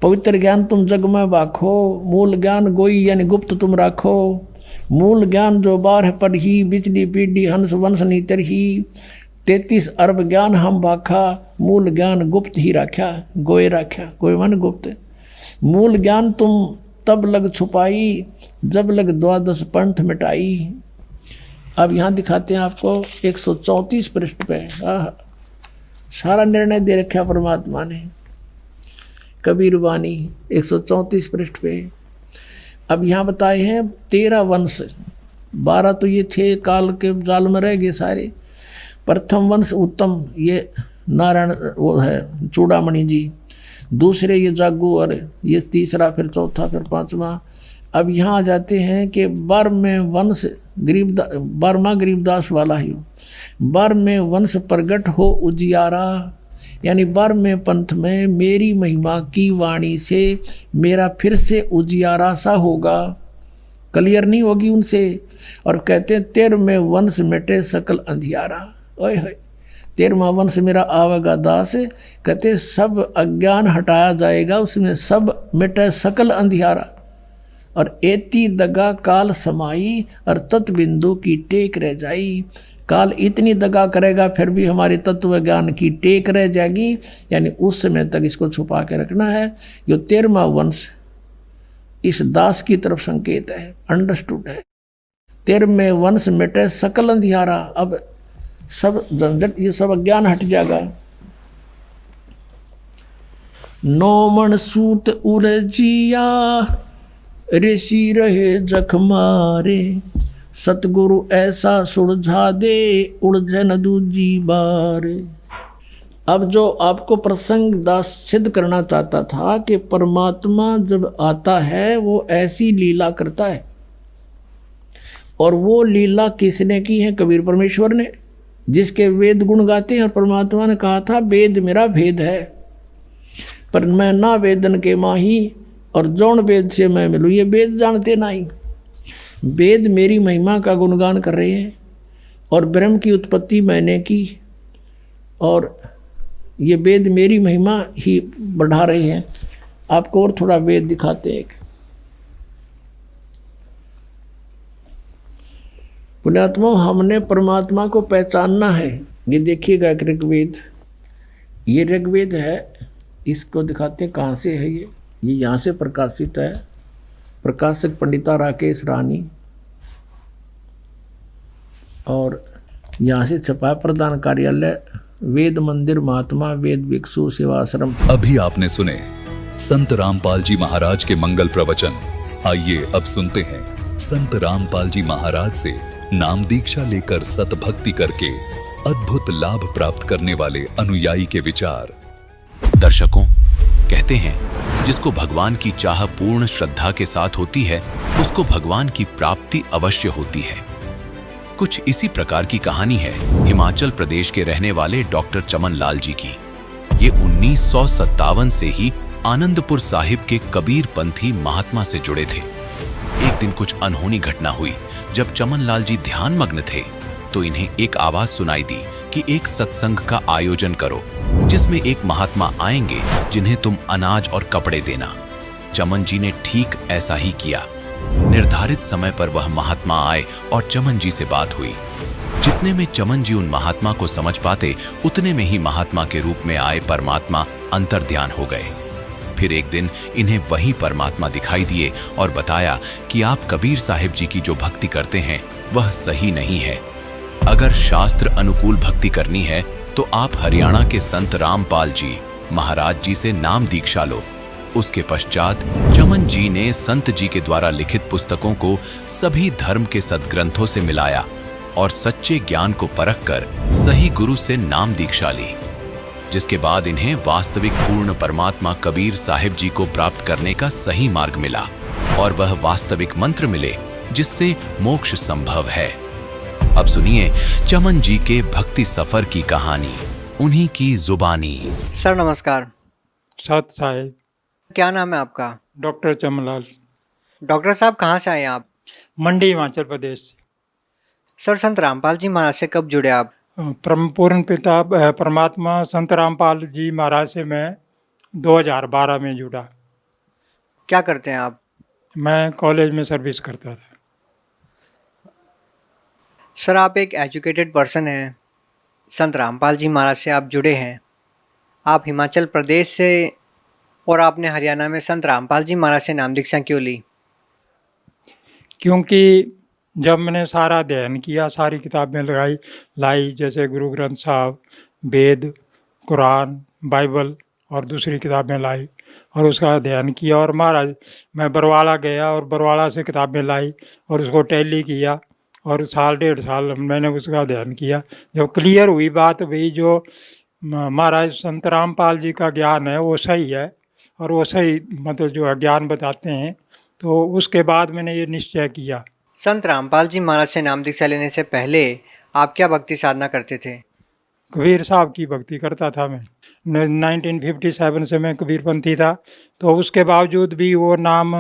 पवित्र ज्ञान तुम जग में बाखो, मूल ज्ञान गोई यानी गुप्त तुम राखो। मूल ज्ञान जो बार पर ही, बिजली पीढ़ी हंस वंश नीतर ही। 33 अरब ज्ञान हम बाखा, मूल ज्ञान गुप्त ही राख्या। गोए राख्या, गोए मन गुप्त। मूल ज्ञान तुम तब लग छुपाई, जब लग 12 पंथ मिटाई। अब यहाँ दिखाते हैं आपको 134 पृष्ठ पे सारा निर्णय दे रखा परमात्मा ने कबीर वाणी 134 पृष्ठ पे। अब यहाँ बताए हैं 13 वंश, 12 तो ये थे काल के जाल में रह गए सारे। प्रथम वंश उत्तम, ये नारायण वो है चूड़ामणि जी, दूसरे ये जागू, और ये तीसरा, फिर चौथा, फिर पांचवा। अब यहाँ आ जाते हैं कि 12वें वंश 12वां गरीबदास वाला ही, 12वें वंश प्रगट हो उजियारा, यानी 12वें पंथ में मेरी महिमा की वाणी से मेरा फिर से उजियारा सा होगा, क्लियर नहीं होगी उनसे। और कहते हैं 13वें वंश मिटे सकल अंधियारा। ओए होए, 13वां वंश मेरा आवेगा दास, कहते सब अज्ञान हटाया जाएगा, उसमें सब मिटे सकल अंधियारा। और एती दगा काल समाई, और तत्बिंदु की टेक रह जाई। काल इतनी दगा करेगा फिर भी हमारे तत्व ज्ञान की टेक रह जाएगी, यानी उस समय तक इसको छुपा के रखना है। जो 13वां वंश इस दास की तरफ संकेत है, अंडरस्टूड है। 13वें वंश मिटे सकल अंधियारा, अब सब झंझट, ये सब अज्ञान हट जाएगा। नौमन सूत उलझिया, ऋषि रहे जखमारे, सतगुरु ऐसा सुलझा दे, उलझन दूजी बार। अब जो आपको प्रसंग दास सिद्ध करना चाहता था कि परमात्मा जब आता है वो ऐसी लीला करता है, और वो लीला किसने की है? कबीर परमेश्वर ने, जिसके वेद गुण गाते हैं। और परमात्मा ने कहा था वेद मेरा भेद है, पर मैं ना वेदन के माही, और जौन वेद से मैं मिलूँ, ये वेद जानते नहीं। वेद मेरी महिमा का गुणगान कर रहे हैं, और ब्रह्म की उत्पत्ति मैंने की, और ये वेद मेरी महिमा ही बढ़ा रहे हैं। आपको और थोड़ा वेद दिखाते हैं। पुण्यात्मा, हमने परमात्मा को पहचानना है। ये देखिएगा ऋग्वेद, ये ऋग्वेद है, इसको दिखाते हैं कहाँ से है। ये यहाँ से प्रकाशित है, प्रकाशक पंडिता राकेश रानी, और यहाँ से छपा प्रधान कार्यालय वेद मंदिर महात्मा वेद भिक्षु सेवाश्रम। अभी आपने सुने संत रामपाल जी महाराज के मंगल प्रवचन। आइए अब सुनते हैं संत रामपाल जी महाराज से नाम दीक्षा लेकर सतभक्ति करके अद्भुत लाभ प्राप्त करने वाले अनुयायी के विचार। दर्शकों, कहते हैं जिसको भगवान की चाह पूर्ण श्रद्धा के साथ होती है, उसको भगवान की प्राप्ति अवश्य होती है। कुछ इसी प्रकार की कहानी है हिमाचल प्रदेश के रहने वाले डॉक्टर चमन लाल जी की। ये 1957 से ही आनंदपुर साहिब के कबीर पंथी महात्मा से जुड़े थे। एक दिन कुछ अनहोनी घटना हुई। जब चमन लाल जी ध्यान मग्न थे तो इन्हें एक आवाज सुनाई दी कि एक सत्संग का आयोजन करो, जिसमें एक महात्मा आएंगे जिन्हें तुम अनाज और कपड़े देना। चमन जी ने ठीक ऐसा ही किया। निर्धारित समय पर वह महात्मा आए और चमन जी से बात हुई। जितने में चमन जी उन महात्मा को समझ पाते, उतने में ही महात्मा के रूप में आए परमात्मा अंतर्ध्यान हो गए। फिर एक दिन इन्हें वही परमात्मा दिखाई दिए और बताया कि आप कबीर साहिब जी की जो भक्ति करते हैं वह सही नहीं है। अगर शास्त्र अनुकूल भक्ति करनी है तो आप हरियाणा के संत रामपाल जी महाराज जी से नाम दीक्षा लो। उसके पश्चात चमन जी ने संत जी के द्वारा लिखित पुस्तकों को सभी धर्म के सद्ग्रंथों से मिलाया और सच्चे ज्ञान को परखकर सही गुरु से नाम दीक्षा ली, जिसके बाद इन्हें वास्तविक पूर्ण परमात्मा कबीर साहिब जी को प्राप्त करने का सही मार्ग मिला और वह वास्तविक मंत्र मिले जिससे मोक्ष संभव है। अब सुनिए चमन जी के भक्ति सफर की कहानी, उन्हीं की जुबानी। सर नमस्कार। सत साहिब। क्या नाम है आपका? डॉक्टर चमनलाल। डॉक्टर साहब कहाँ से आए आप? मंडी हिमाचल प्रदेश से। सर संत रामपाल जी महाराज से कब जुड़े आप? पूर्ण पिता परमात्मा संत रामपाल जी महाराज से मैं 2012 में जुड़ा। क्या करते हैं आप? मैं कॉलेज में सर्विस करता था। सर आप एक एजुकेटेड पर्सन हैं, संत रामपाल जी महाराज से आप जुड़े हैं, आप हिमाचल प्रदेश से, और आपने हरियाणा में संत रामपाल जी महाराज से नाम दीक्षा क्यों ली? क्योंकि जब मैंने सारा अध्ययन किया, सारी किताबें लाई, जैसे गुरु ग्रंथ साहब, वेद, कुरान, बाइबल और दूसरी किताबें लाई, और उसका अध्ययन किया। और महाराज मैं बरवाला गया और बरवाला से किताबें लाई और उसको टैली किया और साल 1.5 साल मैंने उसका अध्ययन किया। जब क्लियर हुई बात भाई जो महाराज संत रामपाल जी का ज्ञान है वो सही है और वो सही मतलब जो है ज्ञान बताते हैं, तो उसके बाद मैंने ये निश्चय किया। संत रामपाल जी महाराज से नाम दीक्षा लेने से पहले आप क्या भक्ति साधना करते थे? कबीर साहब की भक्ति करता था मैं। 1957 से मैं कबीरपंथी था, तो उसके बावजूद भी वो नाम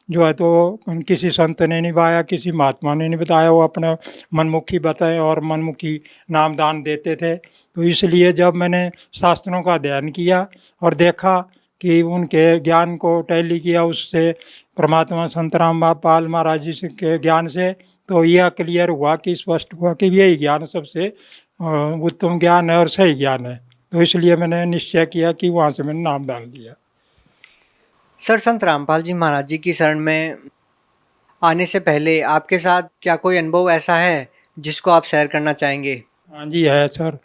जो है तो किसी संत ने निभाया, किसी महात्मा ने नहीं बताया, वो अपना मनमुखी बताए और मनमुखी नाम दान देते थे। तो इसलिए जब मैंने शास्त्रों का अध्ययन किया और देखा कि उनके ज्ञान को टैली किया उससे परमात्मा संत रामपाल महाराज जी के ज्ञान से, तो यह क्लियर हुआ कि स्पष्ट हुआ कि यही ज्ञान सबसे उत्तम ज्ञान है और सही ज्ञान है। तो इसलिए मैंने निश्चय किया कि वहाँ से मैंने नाम डाल दिया। सर, संत रामपाल जी महाराज जी की शरण में आने से पहले आपके साथ क्या कोई अनुभव ऐसा है जिसको आप शेयर करना चाहेंगे? हाँ जी है सर।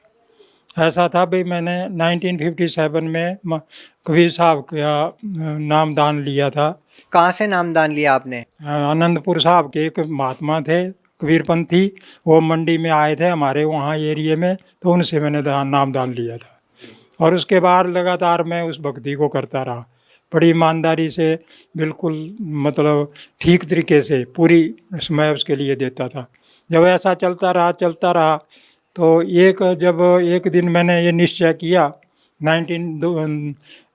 ऐसा था भाई मैंने 1957 में कबीर साहब का नाम दान लिया था। कहाँ से नामदान लिया आपने? आनंदपुर साहब के एक महात्मा थे कबीरपंथी, वो मंडी में आए थे हमारे वहाँ एरिए में, तो उनसे मैंने नाम दान लिया था। और उसके बाद लगातार मैं उस भक्ति को करता रहा, बड़ी ईमानदारी से, बिल्कुल मतलब ठीक तरीके से पूरी समय उसके लिए देता था। जब ऐसा चलता रहा तो एक दिन मैंने ये निश्चय किया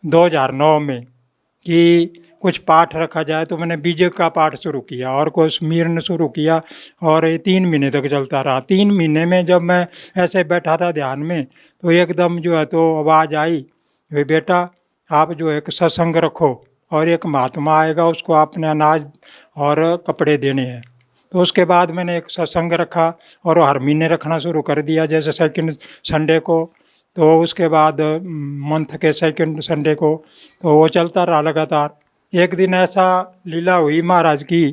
2009 में कि कुछ पाठ रखा जाए, तो मैंने बीजक का पाठ शुरू किया और कुछ स्मरण शुरू किया और ये 3 महीने तक चलता रहा। 3 महीने में जब मैं ऐसे बैठा था ध्यान में, तो एकदम जो है तो आवाज़ आई, वे बेटा आप जो एक सत्संग रखो और एक महात्मा आएगा, उसको आपने अनाज और कपड़े देने हैं। तो उसके बाद मैंने एक सत्संग रखा और हर महीने रखना शुरू कर दिया, जैसे सेकंड संडे को, तो उसके बाद मंथ के सेकंड संडे को, तो वो चलता रहा लगातार। एक दिन ऐसा लीला हुई महाराज की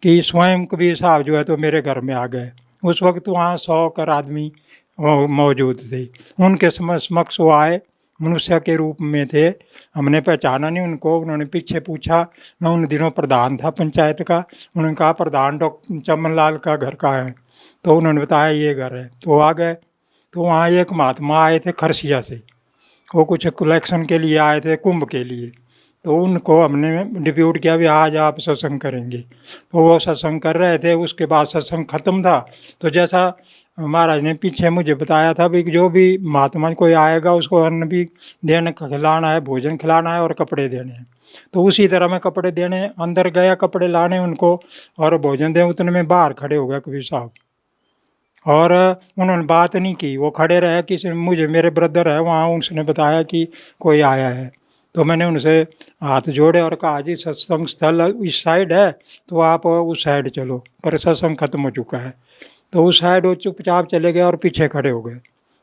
कि स्वयं कबीर साहब जो है तो मेरे घर में आ गए। उस वक्त वहाँ 100 कर आदमी मौजूद थे। उनके समक्ष वो आए, मनुष्य के रूप में थे, हमने पहचाना नहीं उनको। उन्होंने पीछे पूछा, मैं उन दिनों प्रधान था पंचायत का। उन्होंने कहा प्रधान डॉक्टर चमन लाल का घर का है, तो उन्होंने बताया ये घर है। तो आ गए, तो वहाँ एक महात्मा आए थे खरसिया से, वो कुछ कलेक्शन के लिए आए थे, कुंभ के लिए। तो उनको हमने डिप्यूट किया भी आज आप सत्संग करेंगे। तो वो सत्संग कर रहे थे। उसके बाद सत्संग ख़त्म था, तो जैसा महाराज ने पीछे मुझे बताया था भी जो भी महात्मा कोई आएगा उसको अन्न भी देने खिलाना है, भोजन खिलाना है और कपड़े देने हैं। तो उसी तरह मैं कपड़े देने अंदर गया, कपड़े लाने उनको और भोजन दे। उतने में बाहर खड़े हो गए कबीर साहब और उन्होंने बात नहीं की, वो खड़े रहे। किसी मुझे मेरे ब्रदर है वहाँ, उसने बताया कि कोई आया है। तो मैंने उनसे हाथ जोड़े और कहा जी सत्संग स्थल इस साइड है, तो आप उस साइड चलो, पर सत्संग खत्म हो चुका है। तो उस साइड वो चुपचाप चले गए और पीछे खड़े हो गए।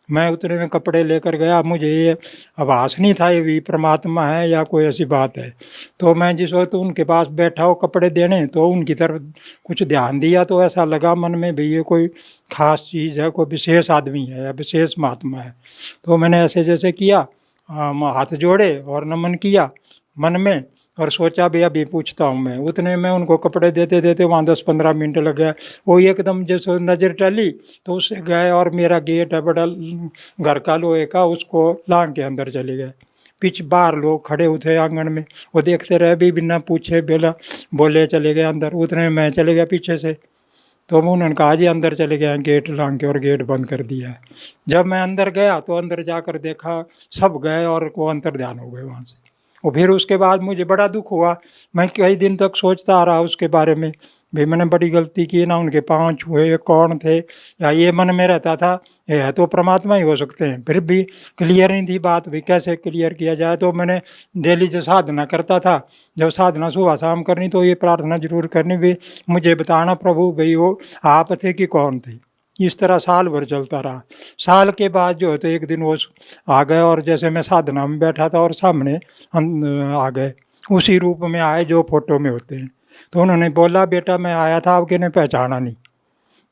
मैं उतने में कपड़े लेकर गया, मुझे ये आभास नहीं था ये भी परमात्मा है या कोई ऐसी बात है। तो मैं जिस वक्त उनके पास बैठा हो कपड़े देने, तो उनकी तरफ कुछ ध्यान दिया, तो ऐसा लगा मन में भी ये कोई ख़ास चीज़ है, कोई विशेष आदमी है या विशेष महात्मा है। तो मैंने ऐसे जैसे किया, हाथ जोड़े और नमन किया मन में और सोचा भी अभी पूछता हूँ मैं। उतने में उनको कपड़े देते देते वहाँ 10-15 मिनट लग गया। वो एकदम जैसे नज़र टली तो उससे गए और मेरा गेट है बड़ा घर का लोहे का, उसको लांग के अंदर चले गए। पीछे बाहर लोग खड़े हुए आंगन में, वो देखते रहे भी, बिना पूछे बोले चले गए अंदर। उतने में मैं चले गया पीछे से। तो उन्होंने कहा जी अंदर चले गए गेट लांग के, और गेट बंद कर दिया। जब मैं अंदर गया तो अंदर जाकर देखा सब गए और वो अंतर ध्यान हो गए वहाँ से। और फिर उसके बाद मुझे बड़ा दुख हुआ। मैं कई दिन तक सोचता आ रहा उसके बारे में, भाई मैंने बड़ी गलती की ना, उनके पाँव छुए, कौन थे, या ये मन में रहता था ये तो परमात्मा ही हो सकते हैं। फिर भी क्लियर नहीं थी बात, भाई कैसे क्लियर किया जाए। तो मैंने डेली जो साधना करता था, जब साधना सुबह शाम करनी तो ये प्रार्थना जरूर करनी, भी मुझे बताना प्रभु भाई वो आप थे कि कौन थे। इस तरह साल भर चलता रहा। साल के बाद जो है तो एक दिन वो आ गए और जैसे मैं साधना में बैठा था और सामने आ गए, उसी रूप में आए जो फोटो में होते हैं। तो उन्होंने बोला बेटा मैं आया था, आपके ने पहचाना नहीं,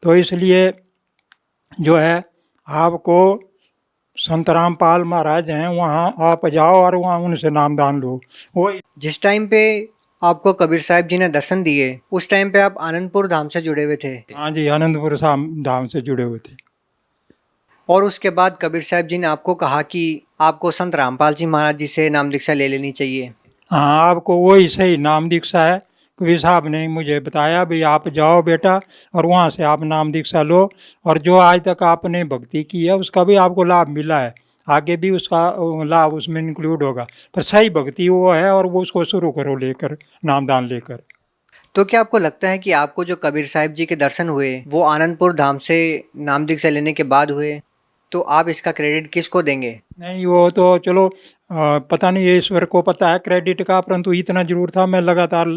तो इसलिए जो है आपको संत रामपाल महाराज हैं, वहाँ आप जाओ और वहाँ उनसे नामदान लो। वो जिस टाइम पे आपको कबीर साहब जी ने दर्शन दिए उस टाइम पे आप आनंदपुर धाम से जुड़े हुए थे, हाँ जी, आनंदपुर धाम से जुड़े हुए थे। और उसके बाद कबीर साहब जी ने आपको कहा कि आपको संत रामपाल जी महाराज जी से नाम दीक्षा ले लेनी चाहिए। हाँ, आपको वही सही नाम दीक्षा है। कबीर साहब ने मुझे बताया भाई आप जाओ बेटा और वहाँ से आप नाम दीक्षा लो, और जो आज तक आपने भक्ति की है उसका भी आपको लाभ मिला है, आगे भी उसका लाभ उसमें इंक्लूड होगा। पर सही भक्ति वो है, और वो उसको शुरू करो लेकर, नामदान लेकर। तो क्या आपको लगता है कि आपको जो कबीर साहब जी के दर्शन हुए वो आनंदपुर धाम से नाम दीक्षा लेने के बाद हुए, तो आप इसका क्रेडिट किसको देंगे? नहीं, वो तो चलो पता नहीं, ये ईश्वर को पता है क्रेडिट का, परंतु इतना जरूर था मैं लगातार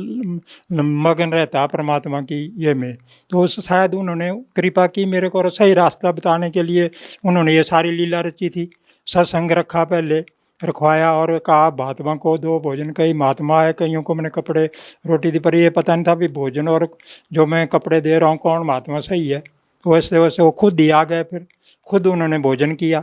मगन रहता परमात्मा की ये में, तो शायद उन्होंने कृपा की मेरे को, और सही रास्ता बताने के लिए उन्होंने ये सारी लीला रची थी। सत्संग रखा, पहले रखवाया और कहा महात्मा को दो भोजन, कई महात्मा है, कईयों को मैंने कपड़े रोटी दी, पर ये पता नहीं था भी भोजन और जो मैं कपड़े दे रहा हूँ कौन महात्मा सही है। तो वैसे वैसे वो खुद ही आ गए, फिर खुद उन्होंने भोजन किया।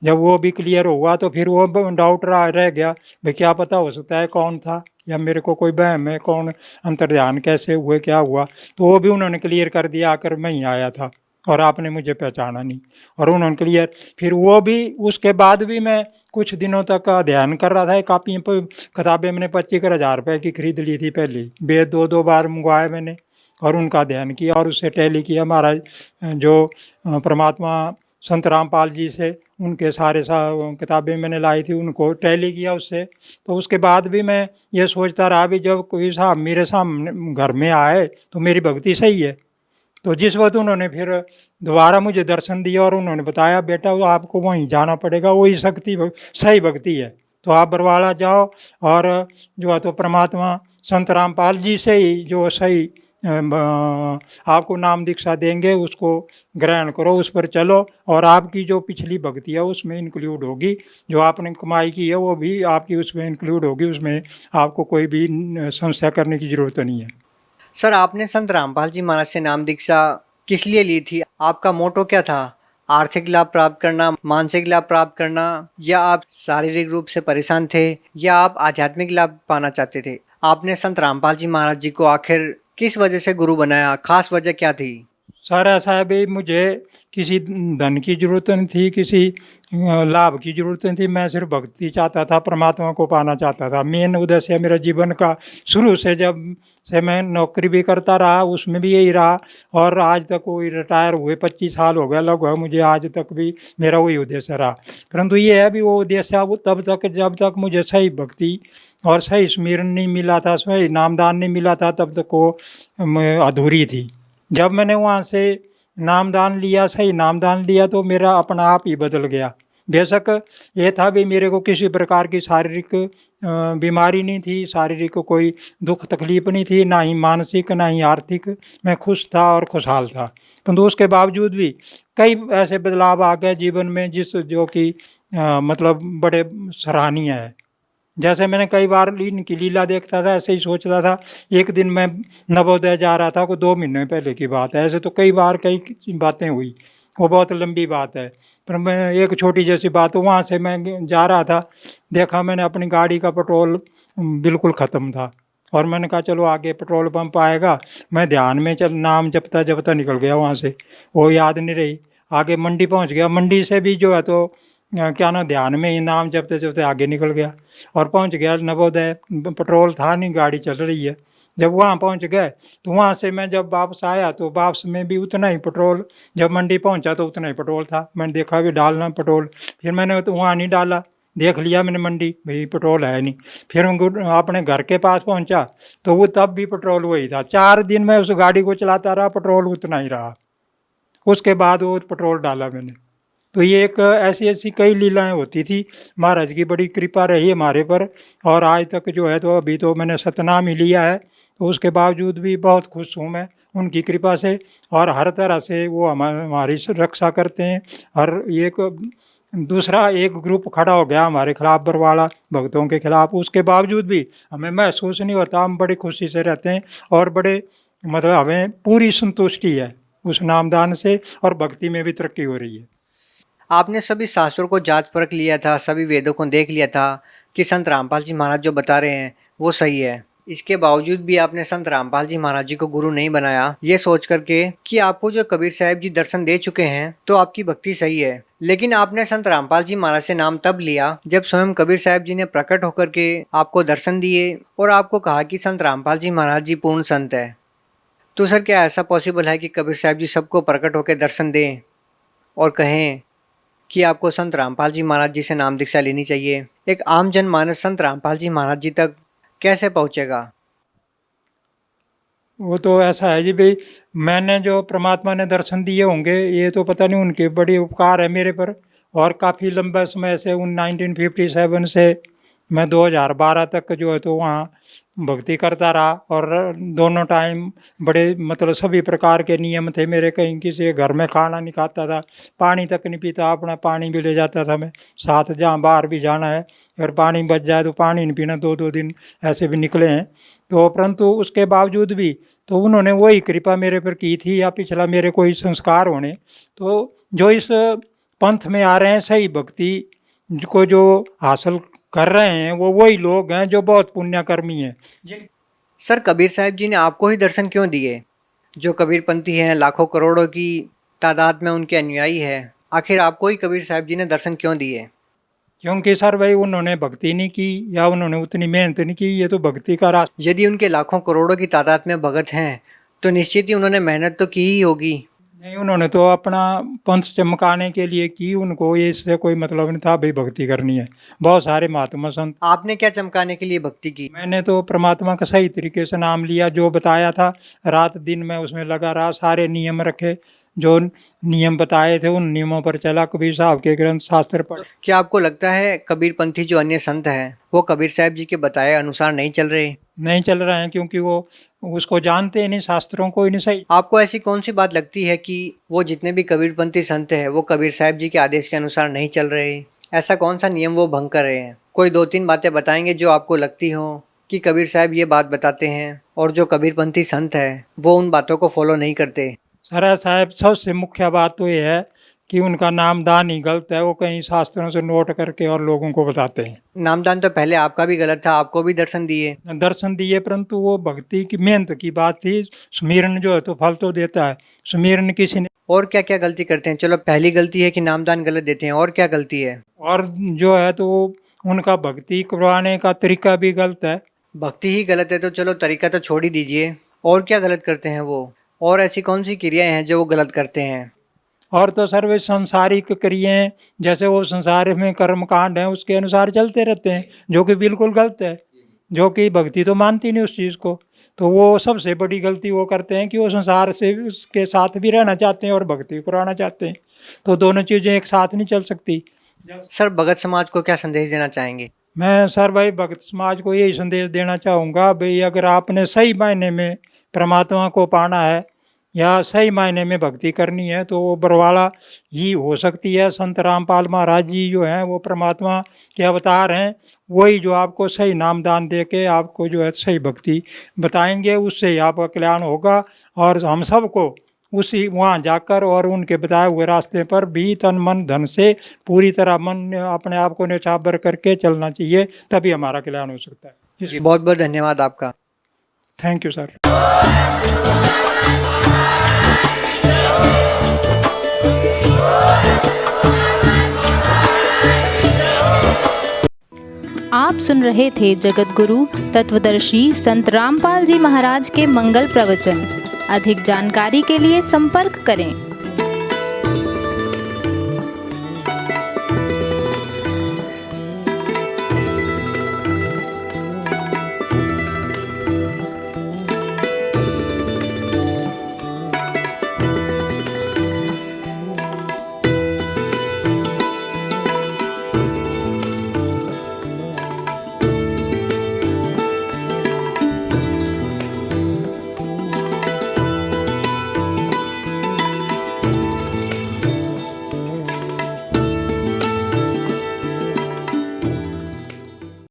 जब वो भी क्लियर हुआ तो फिर वो डाउट रह गया भाई क्या पता हो सकता है कौन था, या मेरे को कोई वहम है, कौन अंतर्ध्यान कैसे हुए, क्या हुआ, तो वो भी उन्होंने क्लियर कर दिया, आकर मैं ही आया था और आपने मुझे पहचाना नहीं, और उन्होंने क्लियर। फिर वो भी उसके बाद भी मैं कुछ दिनों तक अध्ययन कर रहा था। कापियाँ किताबें मैंने 25,000 रुपये की खरीद ली थी पहले, वेद 2 बार मंगवाए मैंने और उनका अध्ययन किया और उससे टैली किया। महाराज जो परमात्मा संत रामपाल जी से उनके सारे किताबें मैंने लाई थी, उनको टैली किया उससे। तो उसके बाद भी मैं ये सोचता रहा भी जब कोई साहब मेरे सामने घर में आए तो मेरी भक्ति सही है। तो जिस वक्त उन्होंने फिर दोबारा मुझे दर्शन दिया और उन्होंने बताया बेटा वो आपको वहीं जाना पड़ेगा, वही सही भक्ति है, तो आप बरवाला जाओ और जो है तो परमात्मा संत रामपाल जी से ही जो सही आपको नाम दीक्षा देंगे उसको ग्रहण करो, उस पर चलो, और आपकी जो पिछली भक्ति है उसमें इंक्लूड होगी, जो आपने कमाई की है वो भी आपकी उसमें इंक्लूड होगी, उसमें आपको कोई भी संशय करने की जरूरत नहीं है। सर, आपने संत रामपाल जी महाराज से नाम दीक्षा किस लिए ली थी? आपका मोटो क्या था? आर्थिक लाभ प्राप्त करना, मानसिक लाभ प्राप्त करना, या आप शारीरिक रूप से परेशान थे, या आप आध्यात्मिक लाभ पाना चाहते थे? आपने संत रामपाल जी महाराज जी को आखिर किस वजह से गुरु बनाया? खास वजह क्या थी? सर ऐसा है भाई, मुझे किसी धन की ज़रूरत नहीं थी, किसी लाभ की ज़रूरत नहीं थी, मैं सिर्फ भक्ति चाहता था, परमात्मा को पाना चाहता था। मेन उद्देश्य मेरा जीवन का शुरू से, जब से मैं नौकरी भी करता रहा उसमें भी यही रहा, और आज तक वही रिटायर हुए 25 साल हो गया लगभग मुझे, आज तक भी मेरा वही उद्देश्य रहा। परंतु ये है भी वो उद्देश्य वो तब तक जब तक मुझे सही भक्ति और सही स्मरण नहीं मिला था, सही नामदान नहीं मिला था, तब तक वो अधूरी थी। जब मैंने वहाँ से नामदान लिया, सही नामदान लिया, तो मेरा अपना आप ही बदल गया। बेशक ये था भी मेरे को किसी प्रकार की शारीरिक बीमारी नहीं थी, शारीरिक कोई दुख तकलीफ नहीं थी, ना ही मानसिक ना ही आर्थिक, मैं खुश था और खुशहाल था। परंतु उसके बावजूद भी कई ऐसे बदलाव आ गए जीवन में जो कि मतलब बड़े सराहनीय है। जैसे मैंने कई बार इनकी लीला देखता था, ऐसे ही सोचता था। एक दिन मैं नवोदय जा रहा था, को 2 महीने पहले की बात है, ऐसे तो कई बार कई बातें हुई, वो बहुत लंबी बात है, पर मैं एक छोटी जैसी बात, वहाँ से मैं जा रहा था, देखा मैंने अपनी गाड़ी का पेट्रोल बिल्कुल ख़त्म था, और मैंने कहा चलो आगे पेट्रोल पंप आएगा, मैं ध्यान में नाम जपता जपता निकल गया वहाँ से, वो याद नहीं रही। आगे मंडी पहुँच गया, मंडी से भी जो है तो क्या ना ध्यान में ही नाम जपते जपते आगे निकल गया और पहुंच गया नवोदय। पेट्रोल था नहीं, गाड़ी चल रही है। जब वहाँ पहुंच गए तो वहाँ से मैं जब वापस आया तो वापस में भी उतना ही पेट्रोल, जब मंडी पहुंचा तो उतना ही पेट्रोल था। मैंने देखा भी डालना पेट्रोल, फिर मैंने तो वहाँ नहीं डाला, देख लिया मैंने मंडी, भाई पेट्रोल है नहीं। फिर अपने घर के पास पहुँचा तो वो तब भी पेट्रोल वही था। 4 दिन मैं उस गाड़ी को चलाता रहा, पेट्रोल उतना ही रहा। उसके बाद वो पेट्रोल डाला मैंने। तो ये एक ऐसी कई लीलाएं होती थी। महाराज की बड़ी कृपा रही हमारे पर, और आज तक जो है तो अभी तो मैंने सतनाम ही लिया है, तो उसके बावजूद भी बहुत खुश हूँ मैं उनकी कृपा से, और हर तरह से वो हमारी रक्षा करते हैं। और दूसरा एक ग्रुप खड़ा हो गया हमारे खिलाफ, बरवाला भक्तों के खिलाफ, उसके बावजूद भी हमें महसूस नहीं होता, हम बड़ी खुशी से रहते हैं, और बड़े मतलब हमें पूरी संतुष्टि है उस नामदान से, और भक्ति में भी तरक्की हो रही है। आपने सभी शास्त्रों को जांच परख लिया था, सभी वेदों को देख लिया था कि संत रामपाल जी महाराज जो बता रहे हैं वो सही है। इसके बावजूद भी आपने संत रामपाल जी महाराज जी को गुरु नहीं बनाया, ये सोच करके कि आपको जो कबीर साहब जी दर्शन दे चुके हैं तो आपकी भक्ति सही है। लेकिन आपने संत रामपाल जी महाराज से नाम तब लिया जब स्वयं कबीर साहब जी ने प्रकट होकर के आपको दर्शन दिए और आपको कहा कि संत रामपाल जी महाराज जी पूर्ण संत है। तो सर, क्या ऐसा पॉसिबल है कि कबीर साहब जी सबको प्रकट होकर दर्शन दें और कहें कि आपको संत रामपाल जी महाराज जी से नाम दीक्षा लेनी चाहिए? एक आम जनमानस संत रामपाल जी महाराज जी तक कैसे पहुंचेगा? वो तो ऐसा है जी भाई, मैंने जो परमात्मा ने दर्शन दिए होंगे ये तो पता नहीं, उनके बड़ी उपकार है मेरे पर। और काफ़ी लंबे समय से 1957 से मैं 2012 तक जो है तो वहाँ भक्ति करता रहा। और दोनों टाइम बड़े मतलब सभी प्रकार के नियम थे मेरे। कहीं किसी के घर में खाना नहीं खाता था, पानी तक नहीं पीता, अपना पानी भी ले जाता था मैं साथ, जहाँ बाहर भी जाना है अगर पानी बच जाए तो पानी नहीं पीना। 2-2 दिन ऐसे भी निकले हैं। तो परंतु उसके बावजूद भी तो उन्होंने वही कृपा मेरे पर की थी, या पिछला मेरे कोई संस्कार होने। तो जो इस पंथ में आ रहे हैं, सही भक्ति को जो हासिल कर रहे हैं वो वही लोग हैं जो बहुत पुण्यकर्मी हैं। सर, कबीर साहब जी ने आपको ही दर्शन क्यों दिए? जो कबीरपंथी हैं, लाखों करोड़ों की तादाद में उनके अनुयायी है, आखिर आपको ही कबीर साहब जी ने दर्शन क्यों दिए? क्योंकि सर भाई उन्होंने भक्ति नहीं की या उन्होंने उतनी मेहनत नहीं की। ये तो भक्ति का रास्ता। यदि उनके लाखों करोड़ों की तादाद में भगत हैं तो निश्चित ही उन्होंने मेहनत तो की ही होगी। नहीं, उन्होंने तो अपना पंथ चमकाने के लिए की, उनको ये इससे कोई मतलब नहीं था भाई भक्ति करनी है। बहुत सारे महात्मा संत। आपने क्या चमकाने के लिए भक्ति की? मैंने तो परमात्मा का सही तरीके से नाम लिया, जो बताया था रात दिन मैं उसमें लगा रहा, सारे नियम रखे, जो नियम बताए थे उन नियमों पर चला, कबीर साहब के ग्रंथ शास्त्र पढ़। क्या आपको लगता है कबीरपंथी जो अन्य संत हैं वो कबीर साहब जी के बताए अनुसार नहीं चल रहे? नहीं चल रहे हैं, क्योंकि वो उसको जानते ही नहीं, शास्त्रों को ही नहीं सही। आपको ऐसी कौन सी बात लगती है कि वो जितने भी कबीरपंथी संत हैं वो कबीर साहब जी के आदेश के अनुसार नहीं चल रहे? ऐसा कौन सा नियम वो भंग कर रहे हैं? कोई 2-3 बातें बताएंगे जो आपको लगती हो कि कबीर साहब ये बात बताते हैं और जो कबीरपंथी संत है वो उन बातों को फॉलो नहीं करते? सर साहब, सबसे मुख्य बात तो ये है कि उनका नामदान ही गलत है। वो कहीं शास्त्रों से नोट करके और लोगों को बताते हैं। नामदान तो पहले आपका भी गलत था, आपको भी दर्शन दिए, परंतु वो भक्ति की मेहनत की बात थी। सुमिरन जो है तो फल तो देता है, सुमिरन किसी ने। और क्या क्या गलती करते हैं? चलो, पहली गलती है कि नामदान गलत देते हैं, और क्या गलती है? और जो है तो उनका भक्ति करवाने का तरीका भी गलत है। भक्ति ही गलत है तो चलो तरीका तो छोड़ ही दीजिए, और क्या गलत करते हैं वो? और ऐसी कौन सी क्रियाएं हैं जो वो गलत करते हैं? और तो सर वे संसारिक क्रियाएं, जैसे वो संसार में कर्म कांड है उसके अनुसार चलते रहते हैं, जो कि बिल्कुल गलत है। जो कि भक्ति तो मानती नहीं उस चीज़ को। तो वो सबसे बड़ी गलती वो करते हैं कि वो संसार से उसके साथ भी रहना चाहते हैं और भक्ति कराना चाहते हैं। तो दोनों चीज़ें एक साथ नहीं चल सकती। सर, भगत समाज को क्या संदेश देना चाहेंगे? मैं सर भाई भगत समाज को यही संदेश देना चाहूँगा, भाई अगर आपने सही मायने में परमात्मा को पाना है या सही मायने में भक्ति करनी है तो वो बरवाला ही हो सकती है। संत रामपाल महाराज जी जो हैं वो परमात्मा के अवतार हैं। वही जो आपको सही नामदान दे के आपको जो है सही भक्ति बताएंगे, उससे ही आपका कल्याण होगा। और हम सबको उसी वहाँ जाकर और उनके बताए हुए रास्ते पर भी तन मन धन से पूरी तरह मन अपने आप को न्यौछावर करके चलना चाहिए, तभी हमारा कल्याण हो सकता है। जी, बहुत बहुत धन्यवाद आपका। Thank you sir. आप सुन रहे थे जगत गुरु तत्वदर्शी संत रामपाल जी महाराज के मंगल प्रवचन। अधिक जानकारी के लिए संपर्क करें।